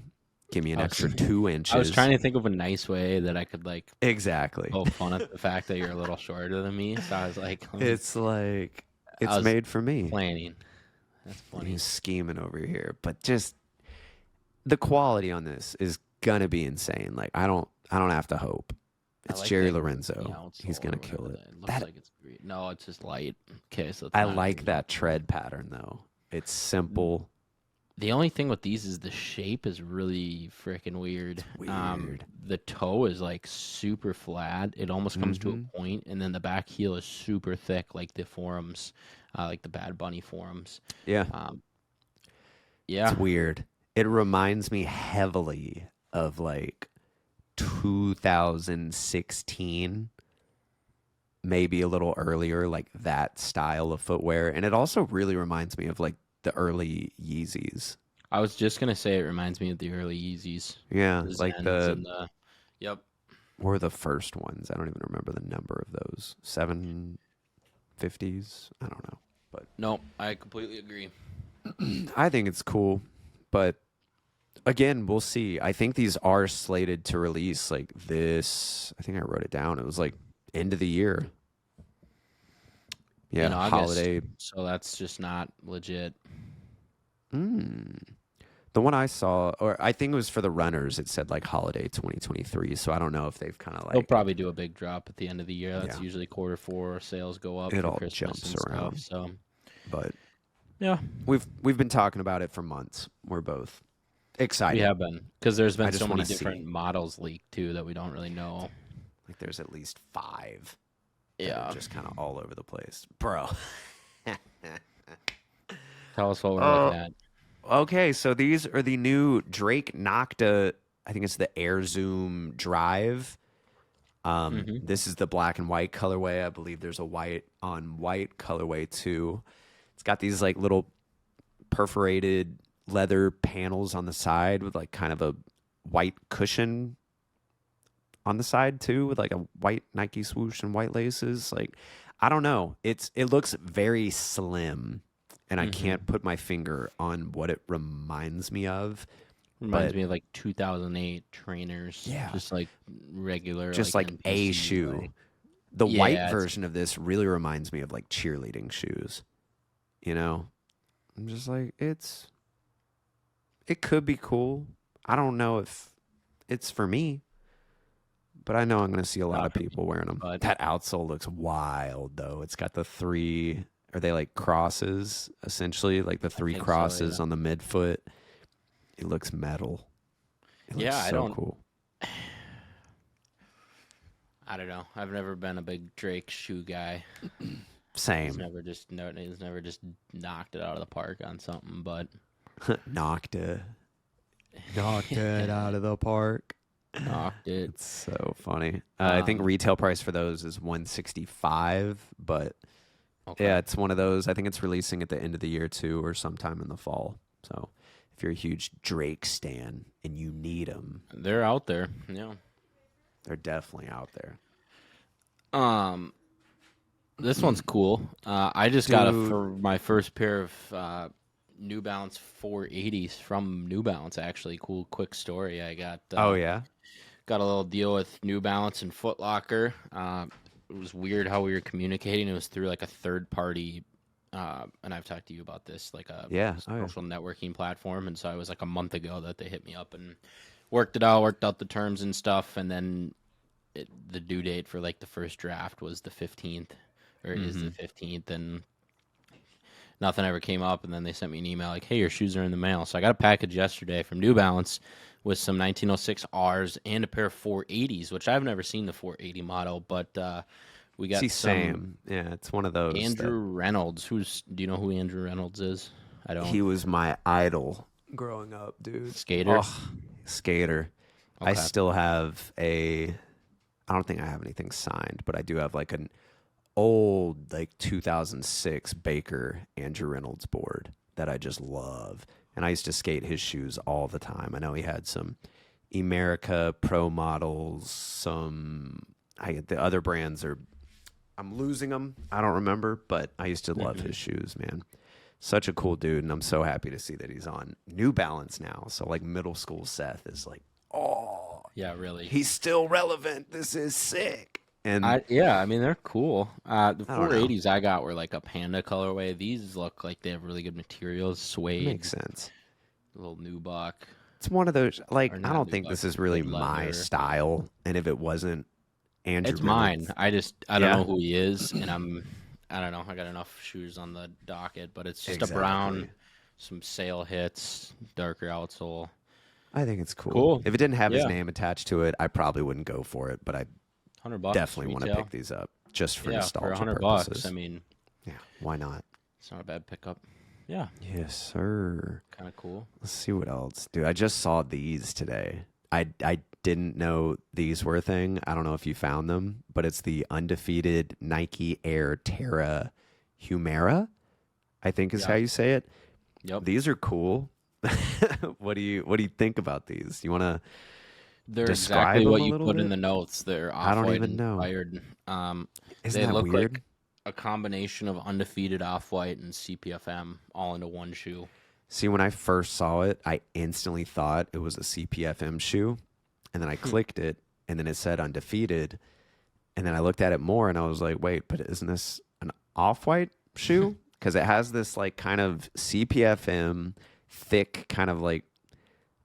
Speaker 2: Give me an extra 2 inches.
Speaker 1: I was trying to think of a nice way that I could, like,
Speaker 2: exactly
Speaker 1: poke fun at the fact that you're a little shorter than me. So I was like,
Speaker 2: it's like, it's made for me.
Speaker 1: Planning. That's funny.
Speaker 2: He's scheming over here. But just the quality on this is gonna be insane. Like, I don't have to hope. It's like Jerry Lorenzo. He's gonna kill it.
Speaker 1: It looks like it's great. No, it's just light. Okay, so
Speaker 2: I like that tread pattern though. It's simple.
Speaker 1: The only thing with these is the shape is really freaking weird.
Speaker 2: It's weird.
Speaker 1: The toe is like super flat. It almost comes to a point, and then the back heel is super thick, like the Forums, like the Bad Bunny Forums.
Speaker 2: Yeah.
Speaker 1: Yeah.
Speaker 2: It's weird. It reminds me heavily of like 2016, maybe a little earlier, like that style of footwear. And it also really reminds me of like the early Yeezys.
Speaker 1: I was just gonna say it reminds me of the early Yeezys.
Speaker 2: Yeah, like
Speaker 1: yep.
Speaker 2: Or the first ones. I don't even remember the number of those. 750s. I don't know, but
Speaker 1: no, I completely agree.
Speaker 2: I think it's cool, but again, we'll see. I think these are slated to release like this. I think I wrote it down. It was like end of the year. Yeah,
Speaker 1: in August,
Speaker 2: holiday.
Speaker 1: So that's just not legit.
Speaker 2: The one I saw, or I think it was for the runners, it said like holiday 2023. So I don't know if they've kind of like.
Speaker 1: They'll probably do a big drop at the end of the year. That's usually Q4 sales go up.
Speaker 2: It
Speaker 1: for
Speaker 2: all
Speaker 1: Christmas
Speaker 2: jumps
Speaker 1: and
Speaker 2: around.
Speaker 1: Stuff, so,
Speaker 2: but
Speaker 1: yeah,
Speaker 2: we've been talking about it for months. We're both excited.
Speaker 1: We have been because there's been so many
Speaker 2: wanna
Speaker 1: different models leaked too that we don't really know.
Speaker 2: Like there's at least 5.
Speaker 1: Yeah,
Speaker 2: just kind of all over the place, bro.
Speaker 1: Tell us what we're looking at.
Speaker 2: Okay, so these are the new Drake Nocta. I think it's the Air Zoom Drive. This is the black and white colorway. I believe there's a white on white colorway too. It's got these like little perforated leather panels on the side with like kind of a white cushion on the side too, with like a white Nike swoosh and white laces. Like, I don't know. It looks very slim, and I can't put my finger on what it reminds me of.
Speaker 1: Reminds me of like 2008 trainers.
Speaker 2: Yeah,
Speaker 1: just like regular,
Speaker 2: just like
Speaker 1: NPC,
Speaker 2: a shoe.
Speaker 1: like,
Speaker 2: the white version of this really reminds me of like cheerleading shoes. You know, I'm just like it could be cool. I don't know if it's for me. But I know I'm going to see a lot of people wearing them. That outsole looks wild, though. It's got the 3, are they like crosses, essentially? Like the 3 crosses on the midfoot. It looks metal. It looks so cool.
Speaker 1: I don't know. I've never been a big Drake shoe guy.
Speaker 2: Same.
Speaker 1: He's never just knocked it out of the park on something, but.
Speaker 2: Knocked it out of the park.
Speaker 1: Knocked it.
Speaker 2: It's so funny. I think retail price for those is $165, but yeah, it's one of those. I think it's releasing at the end of the year too, or sometime in the fall. So if you're a huge Drake stan and you need them,
Speaker 1: they're out there. Yeah,
Speaker 2: they're definitely out there.
Speaker 1: This one's cool. I just got for my first pair of New Balance 480s from New Balance. Actually, cool. Quick story. I got.
Speaker 2: Oh yeah.
Speaker 1: got a little deal with New Balance and Foot Locker. It was weird how we were communicating. It was through like a third party, and I've talked to you about this, like a
Speaker 2: Yeah. Oh, yeah.
Speaker 1: social networking platform. And so it was like a month ago that they hit me up and worked out the terms and stuff. And then the due date for like the first draft was the 15th, or is the 15th, and nothing ever came up. And then they sent me an email like, hey, your shoes are in the mail. So I got a package yesterday from New Balance with some 1906 Rs and a pair of 480s, which I've never seen the 480 model, but we got
Speaker 2: Same. Yeah, it's one of those.
Speaker 1: Andrew Reynolds. Do you know who Andrew Reynolds is? I don't.
Speaker 2: He was my idol growing up, dude.
Speaker 1: Skater?
Speaker 2: Oh, skater. I
Speaker 1: Okay.
Speaker 2: still have I don't think I have anything signed, but I do have like an old, like 2006 Baker Andrew Reynolds board that I just love. And I used to skate his shoes all the time. I know he had some Emerica Pro models, the other brands I'm losing them. I don't remember, but I used to love his shoes, man. Such a cool dude, and I'm so happy to see that he's on New Balance now. So like middle school Seth is like, oh,
Speaker 1: Yeah, really.
Speaker 2: he's still relevant. This is sick. And
Speaker 1: I mean, they're cool. The 480s I got were like a panda colorway. These look like they have really good materials, suede,
Speaker 2: makes sense.
Speaker 1: a little nubuck.
Speaker 2: It's one of those, like,
Speaker 1: Or
Speaker 2: I
Speaker 1: not
Speaker 2: don't think
Speaker 1: nubuck,
Speaker 2: this is really
Speaker 1: good
Speaker 2: my
Speaker 1: leather.
Speaker 2: style. And if it wasn't Andrew
Speaker 1: It's
Speaker 2: Reynolds-
Speaker 1: mine. I don't
Speaker 2: Yeah.
Speaker 1: know who he is, and I don't know. I got enough shoes on the docket, but it's just a brown,
Speaker 2: Exactly.
Speaker 1: some sail hits, darker outsole.
Speaker 2: I think it's cool.
Speaker 1: Cool.
Speaker 2: If it didn't have his
Speaker 1: Yeah.
Speaker 2: name attached to it, I probably wouldn't go for it, but I
Speaker 1: $100
Speaker 2: definitely want to
Speaker 1: retail.
Speaker 2: pick these up just for
Speaker 1: Yeah,
Speaker 2: nostalgia
Speaker 1: for $100.
Speaker 2: purposes.
Speaker 1: I mean,
Speaker 2: Yeah, why not?
Speaker 1: it's not a bad pickup. Yeah,
Speaker 2: Yes, sir.
Speaker 1: kind of cool.
Speaker 2: Let's see what else. Dude, I just saw these today. I didn't know these were a thing. I don't know if you found them, but it's the undefeated Nike Air Terra Humera, I think is
Speaker 1: Yeah.
Speaker 2: how you say it.
Speaker 1: Yep.
Speaker 2: These are cool. What do you think about these? You want to
Speaker 1: They're
Speaker 2: describe
Speaker 1: exactly
Speaker 2: them
Speaker 1: what
Speaker 2: a
Speaker 1: you
Speaker 2: little
Speaker 1: put in
Speaker 2: bit?
Speaker 1: the notes. They're
Speaker 2: I don't
Speaker 1: off-white
Speaker 2: even know.
Speaker 1: inspired.
Speaker 2: Isn't
Speaker 1: They
Speaker 2: that
Speaker 1: look
Speaker 2: weird?
Speaker 1: like a combination of undefeated off-white and CPFM all into one shoe.
Speaker 2: See, when I first saw it, I instantly thought it was a CPFM shoe. And then I clicked it, and then it said undefeated. And then I looked at it more, and I was like, wait, but isn't this an off-white shoe? Because it has this, like, kind of CPFM, thick, kind of like,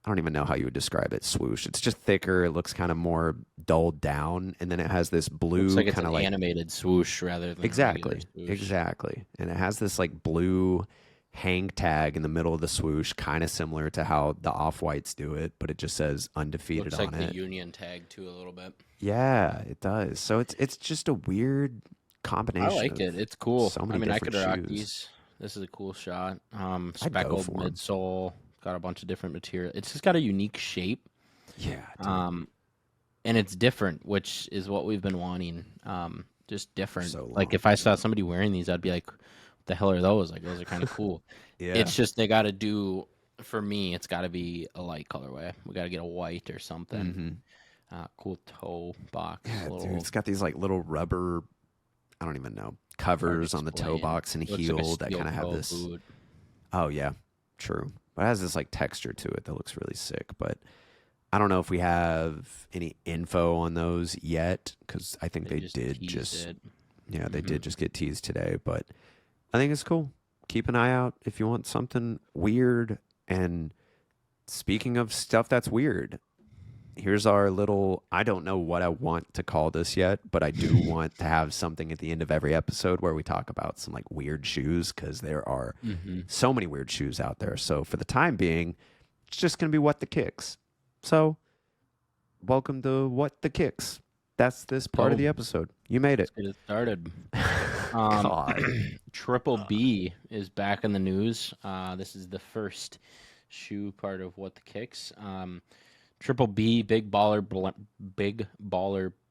Speaker 2: I don't even know how you would describe it, swoosh. It's just thicker. It looks kind of more dulled down. And then it has this blue
Speaker 1: Looks like it's
Speaker 2: kind
Speaker 1: an
Speaker 2: of like
Speaker 1: animated swoosh rather than a
Speaker 2: Exactly.
Speaker 1: regular swoosh.
Speaker 2: Exactly. And it has this like blue hang tag in the middle of the swoosh, kind of similar to how the off-whites do it, but it just says undefeated
Speaker 1: Looks
Speaker 2: on
Speaker 1: like
Speaker 2: it.
Speaker 1: the Union tag too a little bit.
Speaker 2: Yeah, it does. So it's just a weird combination.
Speaker 1: I like
Speaker 2: of
Speaker 1: it. It's cool.
Speaker 2: so many
Speaker 1: I mean, I could
Speaker 2: different
Speaker 1: rock
Speaker 2: shoes.
Speaker 1: these. This is a cool shot.
Speaker 2: go
Speaker 1: Speckled
Speaker 2: for 'em.
Speaker 1: midsole. Got a bunch of different material. It's just got a unique shape.
Speaker 2: Yeah. dude.
Speaker 1: And it's different, which is what we've been wanting. Just different.
Speaker 2: So
Speaker 1: Like
Speaker 2: long.
Speaker 1: if I saw somebody wearing these, I'd be like, "What the hell are those?" Like those are kind of cool.
Speaker 2: yeah.
Speaker 1: It's just they got to do. For me, it's got to be a light colorway. We got to get a white or something.
Speaker 2: Mhm.
Speaker 1: Cool toe box.
Speaker 2: Yeah,
Speaker 1: little,
Speaker 2: dude. It's got these like little rubber, I don't even know, covers on the toe
Speaker 1: explain.
Speaker 2: box and
Speaker 1: looks like a
Speaker 2: heel that
Speaker 1: steel
Speaker 2: kind of have
Speaker 1: toe
Speaker 2: this.
Speaker 1: boot.
Speaker 2: Oh yeah, true. But it has this like texture to it that looks really sick. But I don't know if we have any info on those yet because I think they
Speaker 1: just
Speaker 2: did
Speaker 1: teased
Speaker 2: just
Speaker 1: it.
Speaker 2: yeah they did just get teased today. But I think it's cool. Keep an eye out if you want something weird. And speaking of stuff that's weird, here's our little, I don't know what I want to call this yet, but I do want to have something at the end of every episode where we talk about some like weird shoes because there are so many weird shoes out there. So for the time being, it's just going to be What the Kicks. So welcome to What the Kicks. That's this part of the episode. You made it.
Speaker 1: Get it started.
Speaker 2: God.
Speaker 1: Triple B is back in the news. This is the first shoe part of What the Kicks. Triple B, big baller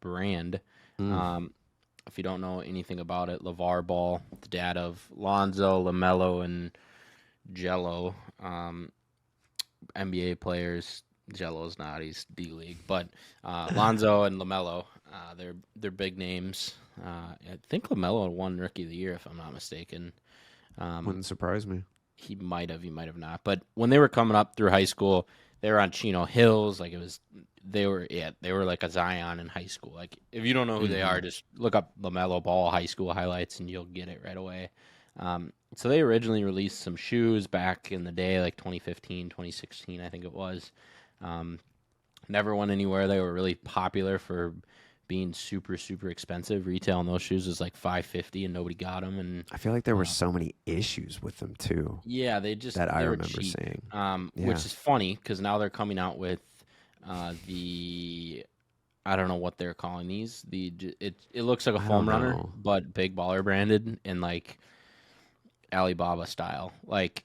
Speaker 1: brand. If you don't know anything about it, LeVar Ball, the dad of Lonzo, LaMelo, and Jello, NBA players. Jello's not; he's D League. But Lonzo and LaMelo, they're big names. I think LaMelo won Rookie of the Year, if I'm not mistaken.
Speaker 2: Wouldn't surprise me.
Speaker 1: He might have not. But when they were coming up through high school, they were on Chino Hills. Like they were like a Zion in high school. Like if you don't know who they
Speaker 2: Mm-hmm.
Speaker 1: are, just look up LaMelo Ball high school highlights and you'll get it right away. So they originally released some shoes back in the day, like 2015, 2016, I think it was. Um, Never went anywhere. They were really popular for being super super expensive. Retail on those shoes was like 550, and nobody got them. And
Speaker 2: I feel like there were so many issues with them too
Speaker 1: yeah,
Speaker 2: that I
Speaker 1: they were
Speaker 2: remember
Speaker 1: cheap.
Speaker 2: seeing. Yeah.
Speaker 1: Which is funny because now they're coming out with the I don't know what they're calling these. It looks like a
Speaker 2: I don't
Speaker 1: foam runner,
Speaker 2: know.
Speaker 1: but Big Baller branded and like Alibaba style. Like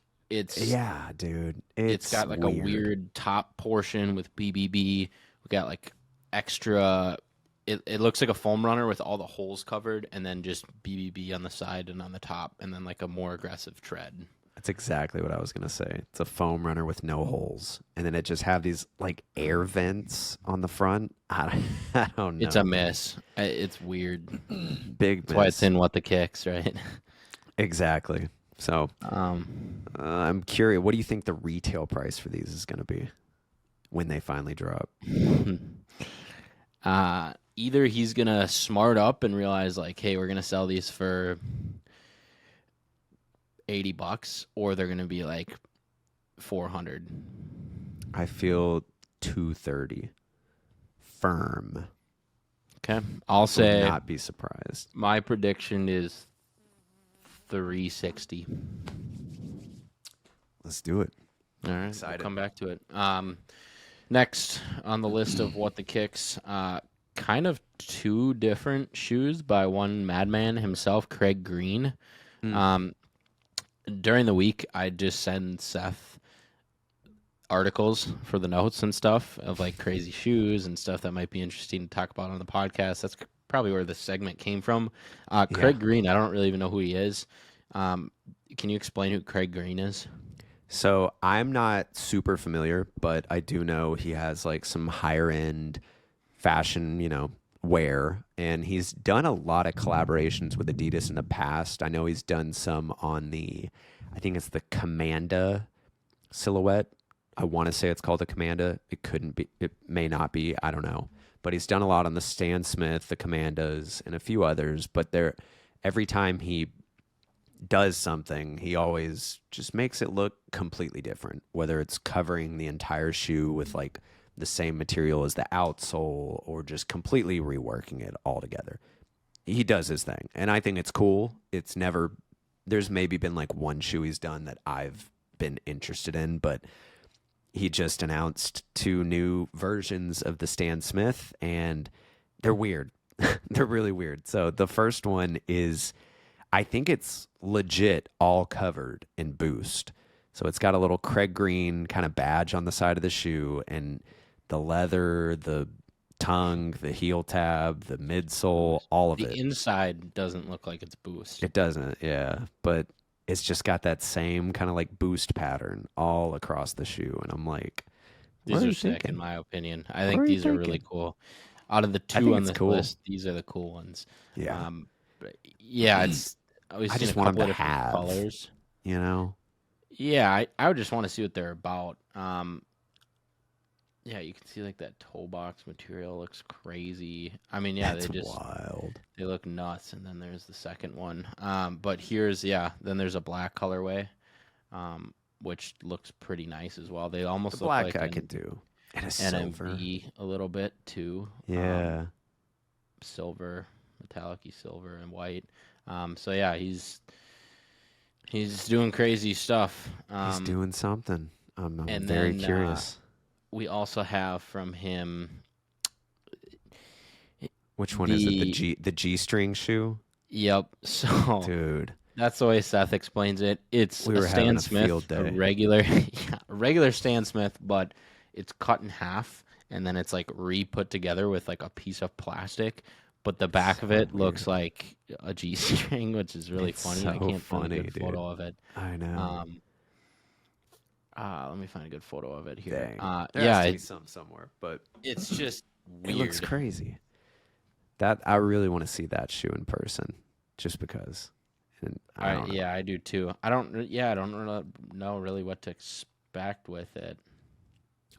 Speaker 2: Yeah, dude.
Speaker 1: it's
Speaker 2: It's
Speaker 1: got like a
Speaker 2: weird.
Speaker 1: weird top portion with BBB. We got like extra. It looks like a foam runner with all the holes covered, and then just BBB on the side and on the top, and then like a more aggressive tread.
Speaker 2: That's exactly what I was gonna say. It's a foam runner with no holes, and then it just have these like air vents on the front. I don't
Speaker 1: It's a
Speaker 2: know.
Speaker 1: miss. It's weird.
Speaker 2: Big
Speaker 1: That's why it's
Speaker 2: miss.
Speaker 1: in What the Kicks, right?
Speaker 2: Exactly. So
Speaker 1: Um,
Speaker 2: I'm curious. What do you think the retail price for these is gonna be when they finally drop?
Speaker 1: Either he's gonna smart up and realize like, hey, we're gonna sell these for $80, or they're gonna be like 400.
Speaker 2: I feel 230 firm.
Speaker 1: Okay, I'll
Speaker 2: Would
Speaker 1: say
Speaker 2: not be surprised.
Speaker 1: my prediction is 360.
Speaker 2: Let's do it.
Speaker 1: All right,
Speaker 2: Excited.
Speaker 1: we'll come back to it. Next on the list of What the Kicks, kind of two different shoes by one madman himself, Craig Green. Um, during the week, I just send Seth articles for the notes and stuff of like crazy shoes and stuff that might be interesting to talk about on the podcast. That's probably where this segment came from. Craig Green, I don't really even know who he is. Can you explain who Craig Green is?
Speaker 2: So I'm not super familiar, but I do know he has like some higher end fashion, wear, and he's done a lot of collaborations with Adidas in the past. I know he's done some on I think it's the Commanda silhouette. I want to say it's called the Commanda. It couldn't be. It may not be. I don't know. But he's done a lot on the Stan Smith, the Commandas, and a few others. But every time he does something, he always just makes it look completely different, whether it's covering the entire shoe with like the same material as the outsole or just completely reworking it altogether. He does his thing, and I think it's cool. There's maybe been like one shoe he's done that I've been interested in, but he just announced 2 new versions of the Stan Smith, and they're weird. They're really weird. So the first one is, I think it's legit all covered in Boost. So it's got a little Craig Green kind of badge on the side of the shoe, and the leather, the tongue, the heel tab, the midsole, all of
Speaker 1: The
Speaker 2: it.
Speaker 1: inside doesn't look like it's Boost.
Speaker 2: It doesn't, yeah. But it's just got that same kind of like Boost pattern all across the shoe. And I'm like,
Speaker 1: These are sick, in my opinion. I think
Speaker 2: are you
Speaker 1: these are really
Speaker 2: thinking?
Speaker 1: cool. Out of the
Speaker 2: I think
Speaker 1: two on
Speaker 2: it's
Speaker 1: this
Speaker 2: cool.
Speaker 1: list, these are the cool ones.
Speaker 2: Yeah.
Speaker 1: But yeah, it's. We've
Speaker 2: I
Speaker 1: seen
Speaker 2: just
Speaker 1: a
Speaker 2: want 'em
Speaker 1: couple
Speaker 2: to
Speaker 1: of different
Speaker 2: have.
Speaker 1: colors. Yeah, I would just want to see what they're about. Yeah, you can see like that toe box material looks crazy. I mean, yeah,
Speaker 2: That's wild.
Speaker 1: they look nuts. And then there's the second one. But then there's a black colorway, which looks pretty nice as well. They almost
Speaker 2: The
Speaker 1: look
Speaker 2: black
Speaker 1: like
Speaker 2: I could do. And a silver.
Speaker 1: NMV a little bit too.
Speaker 2: Yeah.
Speaker 1: Silver, metallic-y silver and white. So yeah, he's doing crazy stuff.
Speaker 2: He's doing something. I'm
Speaker 1: and
Speaker 2: very
Speaker 1: then,
Speaker 2: curious.
Speaker 1: We also have from him.
Speaker 2: Which one is it? The G string shoe?
Speaker 1: Yep. So
Speaker 2: Dude.
Speaker 1: that's the way Seth explains it. It's
Speaker 2: We were
Speaker 1: a
Speaker 2: having
Speaker 1: Stan
Speaker 2: a
Speaker 1: Smith,
Speaker 2: field day.
Speaker 1: a regular Stan Smith, but it's cut in half and then it's like re-put together with like a piece of plastic. But the back of it looks like a G string, which is really funny. I can't find a good photo of it.
Speaker 2: I know.
Speaker 1: Let me find a good photo of it here.
Speaker 2: There has to be some somewhere, but
Speaker 1: it's just weird.
Speaker 2: it looks crazy. That I really want to see that shoe in person, just because. And
Speaker 1: I do too. I don't know really what to expect with it.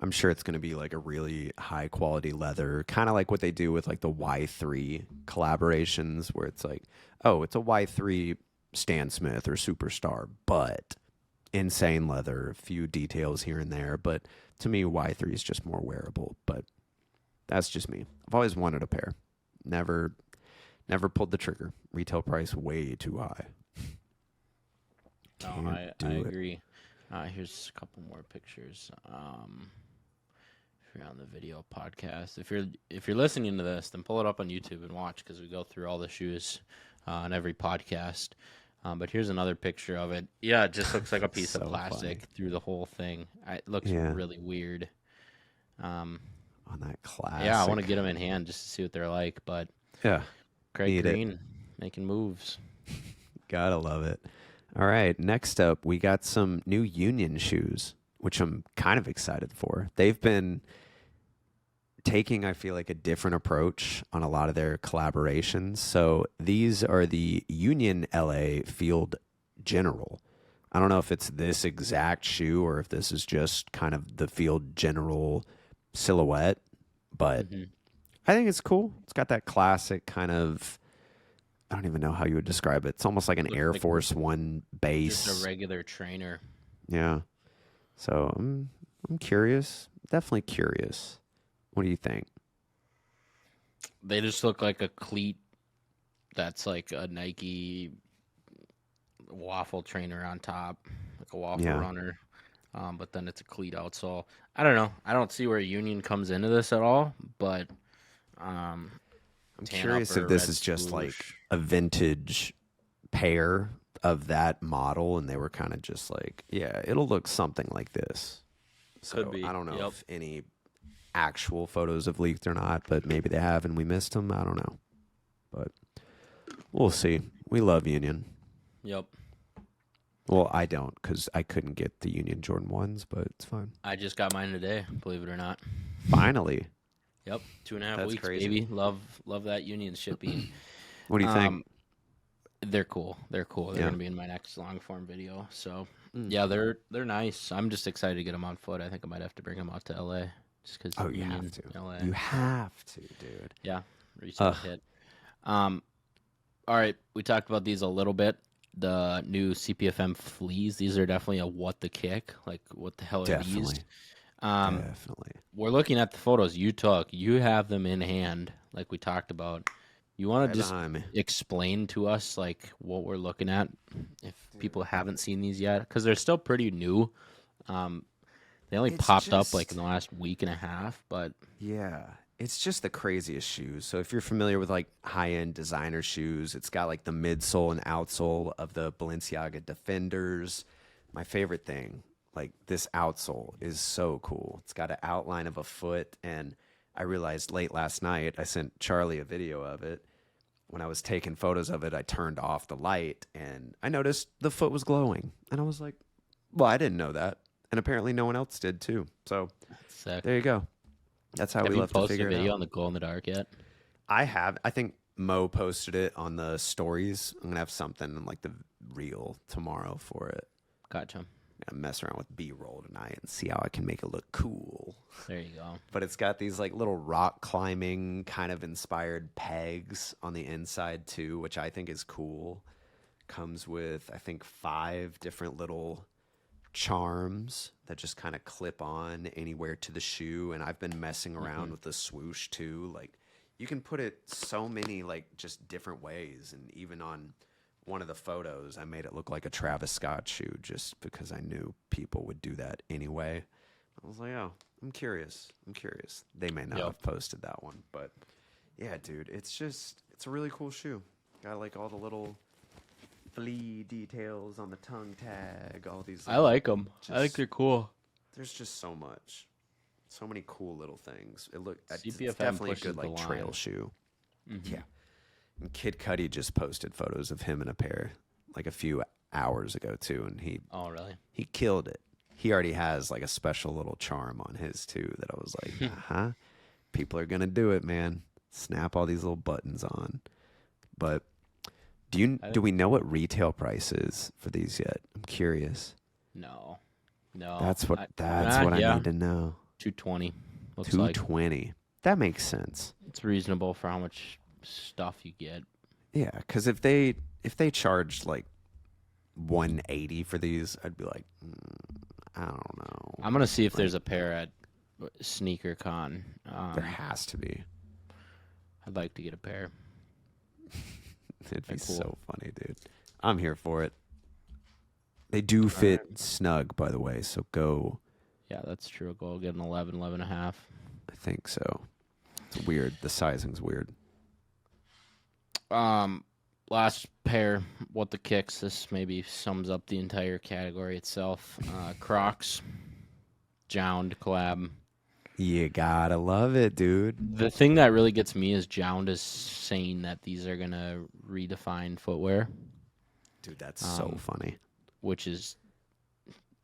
Speaker 2: I'm sure it's going to be like a really high quality leather, kind of like what they do with like the Y3 collaborations, where it's like, oh, it's a Y3 Stan Smith or Superstar, but insane leather, a few details here and there. But to me, Y3 is just more wearable. But that's just me. I've always wanted a pair. Never pulled the trigger. Retail price way too high.
Speaker 1: No, I agree. Here's a couple more pictures. If you're on the video podcast, if you're listening to this, then pull it up on YouTube and watch, because we go through all the shoes on every podcast. But here's another picture of it. Yeah, it just looks like a piece of plastic through the whole thing. It looks really weird.
Speaker 2: On that classic.
Speaker 1: Yeah, I want to get them in hand just to see what they're like. But
Speaker 2: yeah,
Speaker 1: Craig Green making moves.
Speaker 2: Gotta love it. All right, next up, we got some new Union shoes, which I'm kind of excited for. They've been taking, I feel like, a different approach on a lot of their collaborations. So these are the Union LA Field General. I don't know if it's this exact shoe or if this is just kind of the Field General silhouette, but I think it's cool. It's got that classic kind of, I don't even know how you would describe it. It's almost like an Air Force One base.
Speaker 1: Just a regular trainer.
Speaker 2: Yeah. So I'm curious. Definitely curious. What do you think?
Speaker 1: They just look like a cleat that's like a Nike waffle trainer on top, like a waffle runner. But then it's a cleat outsole. I don't know. I don't see where Union comes into this at all, but
Speaker 2: I'm curious if this is just like a vintage pair of that model, and they were kind of just like, yeah, it'll look something like this. So
Speaker 1: Could be.
Speaker 2: I don't know if any actual photos have leaked or not, but maybe they have and we missed them. I don't know. But we'll see. We love Union.
Speaker 1: Yep.
Speaker 2: Well, I don't, because I couldn't get the Union Jordan 1s, but it's fine.
Speaker 1: I just got mine today, believe it or not.
Speaker 2: Finally.
Speaker 1: Yep, 2.5
Speaker 2: That's
Speaker 1: weeks,
Speaker 2: crazy.
Speaker 1: baby. Love that Union shipping.
Speaker 2: What do you think?
Speaker 1: They're cool. They're gonna be in my next long form video. So yeah, they're nice. I'm just excited to get them on foot. I think I might have to bring them out to LA just because.
Speaker 2: Oh, you have to.
Speaker 1: LA.
Speaker 2: You have to, dude.
Speaker 1: Yeah, recent hit. All right, we talked about these a little bit. The new CPFM fleas. These are definitely a what the kick. Like, what the hell are these?
Speaker 2: Definitely.
Speaker 1: We're looking at the photos you took. You have them in hand, like we talked about. You want to just explain to us like what we're looking at if people haven't seen these yet, because they're still pretty new. They only popped up like in the last week and a half, but
Speaker 2: yeah, it's just the craziest shoes. So if you're familiar with like high-end designer shoes, it's got like the midsole and outsole of the Balenciaga Defenders. My favorite thing, like this outsole is so cool. It's got an outline of a foot, and I realized late last night, I sent Charlie a video of it. When I was taking photos of it, I turned off the light, and I noticed the foot was glowing. And I was like, well, I didn't know that. And apparently no one else did too. So there you go. That's how we love to figure it out. Have you posted a video
Speaker 1: on the glow in the dark yet?
Speaker 2: I have. I think Mo posted it on the stories. I'm going to have something in like the reel tomorrow for it.
Speaker 1: Gotcha.
Speaker 2: I mess around with B-roll tonight and see how I can make it look cool.
Speaker 1: There you go.
Speaker 2: But it's got these like little rock climbing kind of inspired pegs on the inside too, which I think is cool. Comes with, I think, 5 different little charms that just kind of clip on anywhere to the shoe. And I've been messing around with the swoosh too. Like, you can put it so many like just different ways. And even on one of the photos, I made it look like a Travis Scott shoe just because I knew people would do that anyway. I was like, oh, I'm curious. They may not have posted that one, but yeah, dude, it's a really cool shoe. Got like all the little flea details on the tongue tag, all these.
Speaker 1: I like them. I think they're cool.
Speaker 2: There's just so many cool little things. It's
Speaker 1: CPFM
Speaker 2: definitely a good
Speaker 1: pushes
Speaker 2: like
Speaker 1: the
Speaker 2: trail
Speaker 1: line.
Speaker 2: shoe. Yeah. And Kid Cudi just posted photos of him in a pair like a few hours ago too, and
Speaker 1: oh really?
Speaker 2: He killed it. He already has like a special little charm on his too that I was like, people are gonna do it, man. Snap all these little buttons on. But do we know what retail price is for these yet? I'm curious.
Speaker 1: No.
Speaker 2: That's what I need to know.
Speaker 1: 220. Looks like
Speaker 2: 220. That makes sense.
Speaker 1: it's reasonable for how much stuff you get.
Speaker 2: Yeah, because if they charged like 180 for these, I'd be like, I don't know.
Speaker 1: I'm gonna see if
Speaker 2: Like,
Speaker 1: there's a pair at Sneaker Con.
Speaker 2: there has to be.
Speaker 1: I'd like to get a pair.
Speaker 2: It'd be
Speaker 1: They're cool.
Speaker 2: so funny, dude. I'm here for it. They do fit snug, by the way, so go.
Speaker 1: Yeah, that's true. Go get an 11, 11 and a half.
Speaker 2: I think so. It's weird. The sizing's weird.
Speaker 1: Last pair, what the kicks. This maybe sums up the entire category itself. Crocs, Jound collab.
Speaker 2: You gotta love it, dude.
Speaker 1: The thing that really gets me is Jound is saying that these are gonna redefine footwear,
Speaker 2: Dude, that's so funny.
Speaker 1: which is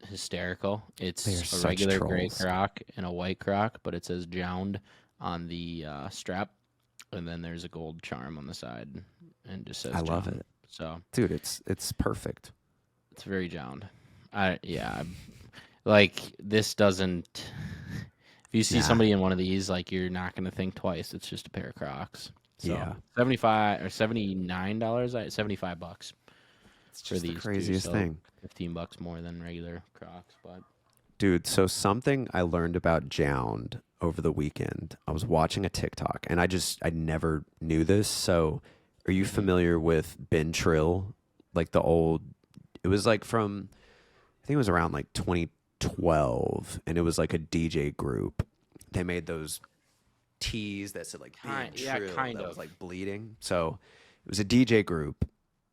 Speaker 1: hysterical. It's
Speaker 2: They are
Speaker 1: a
Speaker 2: such
Speaker 1: regular gray
Speaker 2: trolls.
Speaker 1: Croc and a white Croc, but it says Jound on the strap, and then there's a gold charm on the side, and just says
Speaker 2: I love
Speaker 1: Jound.
Speaker 2: it.
Speaker 1: So
Speaker 2: Dude, it's perfect.
Speaker 1: it's very Jound. Like this doesn't. If you see
Speaker 2: Nah.
Speaker 1: somebody in one of these, like you're not gonna think twice. It's just a pair of Crocs. So
Speaker 2: Yeah.
Speaker 1: $75 or $79, $75
Speaker 2: It's
Speaker 1: for
Speaker 2: just the
Speaker 1: these
Speaker 2: craziest
Speaker 1: two, so
Speaker 2: thing.
Speaker 1: $15 more than regular Crocs, but
Speaker 2: Dude, so something I learned about Jound over the weekend. I was watching a TikTok and I never knew this. So are you familiar with Ben Trill? Like the old, it was like from, I think it was around like 2012, and it was like a DJ group. They made those tees that said like Ben Trill
Speaker 1: kind
Speaker 2: that
Speaker 1: of.
Speaker 2: was like bleeding. So it was a DJ group.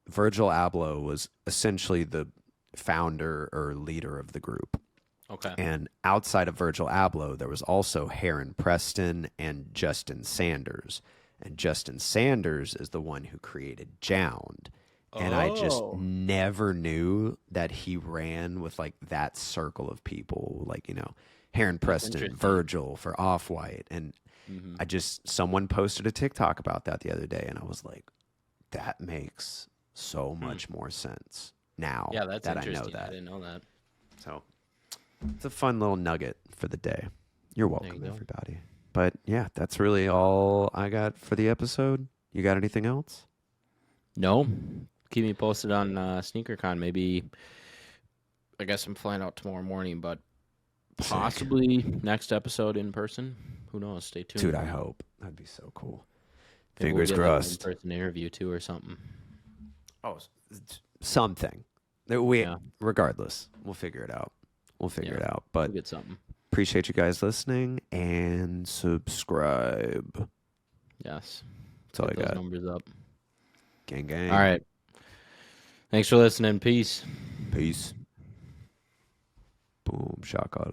Speaker 2: Virgil Abloh was essentially the founder or leader of the group.
Speaker 1: okay.
Speaker 2: And outside of Virgil Abloh, there was also Heron Preston and Justin Sanders. And Justin Sanders is the one who created Jound. And I just never knew that he ran with like that circle of people, like, Heron Preston,
Speaker 1: interesting.
Speaker 2: Virgil for Off-White. And
Speaker 1: Mhm.
Speaker 2: someone posted a TikTok about that the other day. And I was like, that makes so much more sense now
Speaker 1: Yeah, that's
Speaker 2: that I know
Speaker 1: interesting. I
Speaker 2: that.
Speaker 1: didn't know that.
Speaker 2: So it's a fun little nugget for the day. You're
Speaker 1: you
Speaker 2: welcome,
Speaker 1: go.
Speaker 2: everybody. But yeah, that's really all I got for the episode. You got anything else?
Speaker 1: No. Keep me posted on SneakerCon. Maybe, I guess I'm flying out tomorrow morning, but
Speaker 2: Sick.
Speaker 1: possibly next episode in person. Who knows? Stay tuned.
Speaker 2: Dude, I hope. That'd be so cool.
Speaker 1: Maybe
Speaker 2: Fingers
Speaker 1: we'll get, like, an
Speaker 2: crossed.
Speaker 1: in-person interview too, or something.
Speaker 2: Oh, something. Regardless, we'll figure it out. We'll figure it out. But
Speaker 1: We'll get something.
Speaker 2: appreciate you guys listening and subscribe.
Speaker 1: Yes.
Speaker 2: That's all
Speaker 1: Get
Speaker 2: I
Speaker 1: those
Speaker 2: got.
Speaker 1: numbers up.
Speaker 2: Gang, gang.
Speaker 1: All right. Thanks for listening. Peace.
Speaker 2: Peace. Boom, shaka.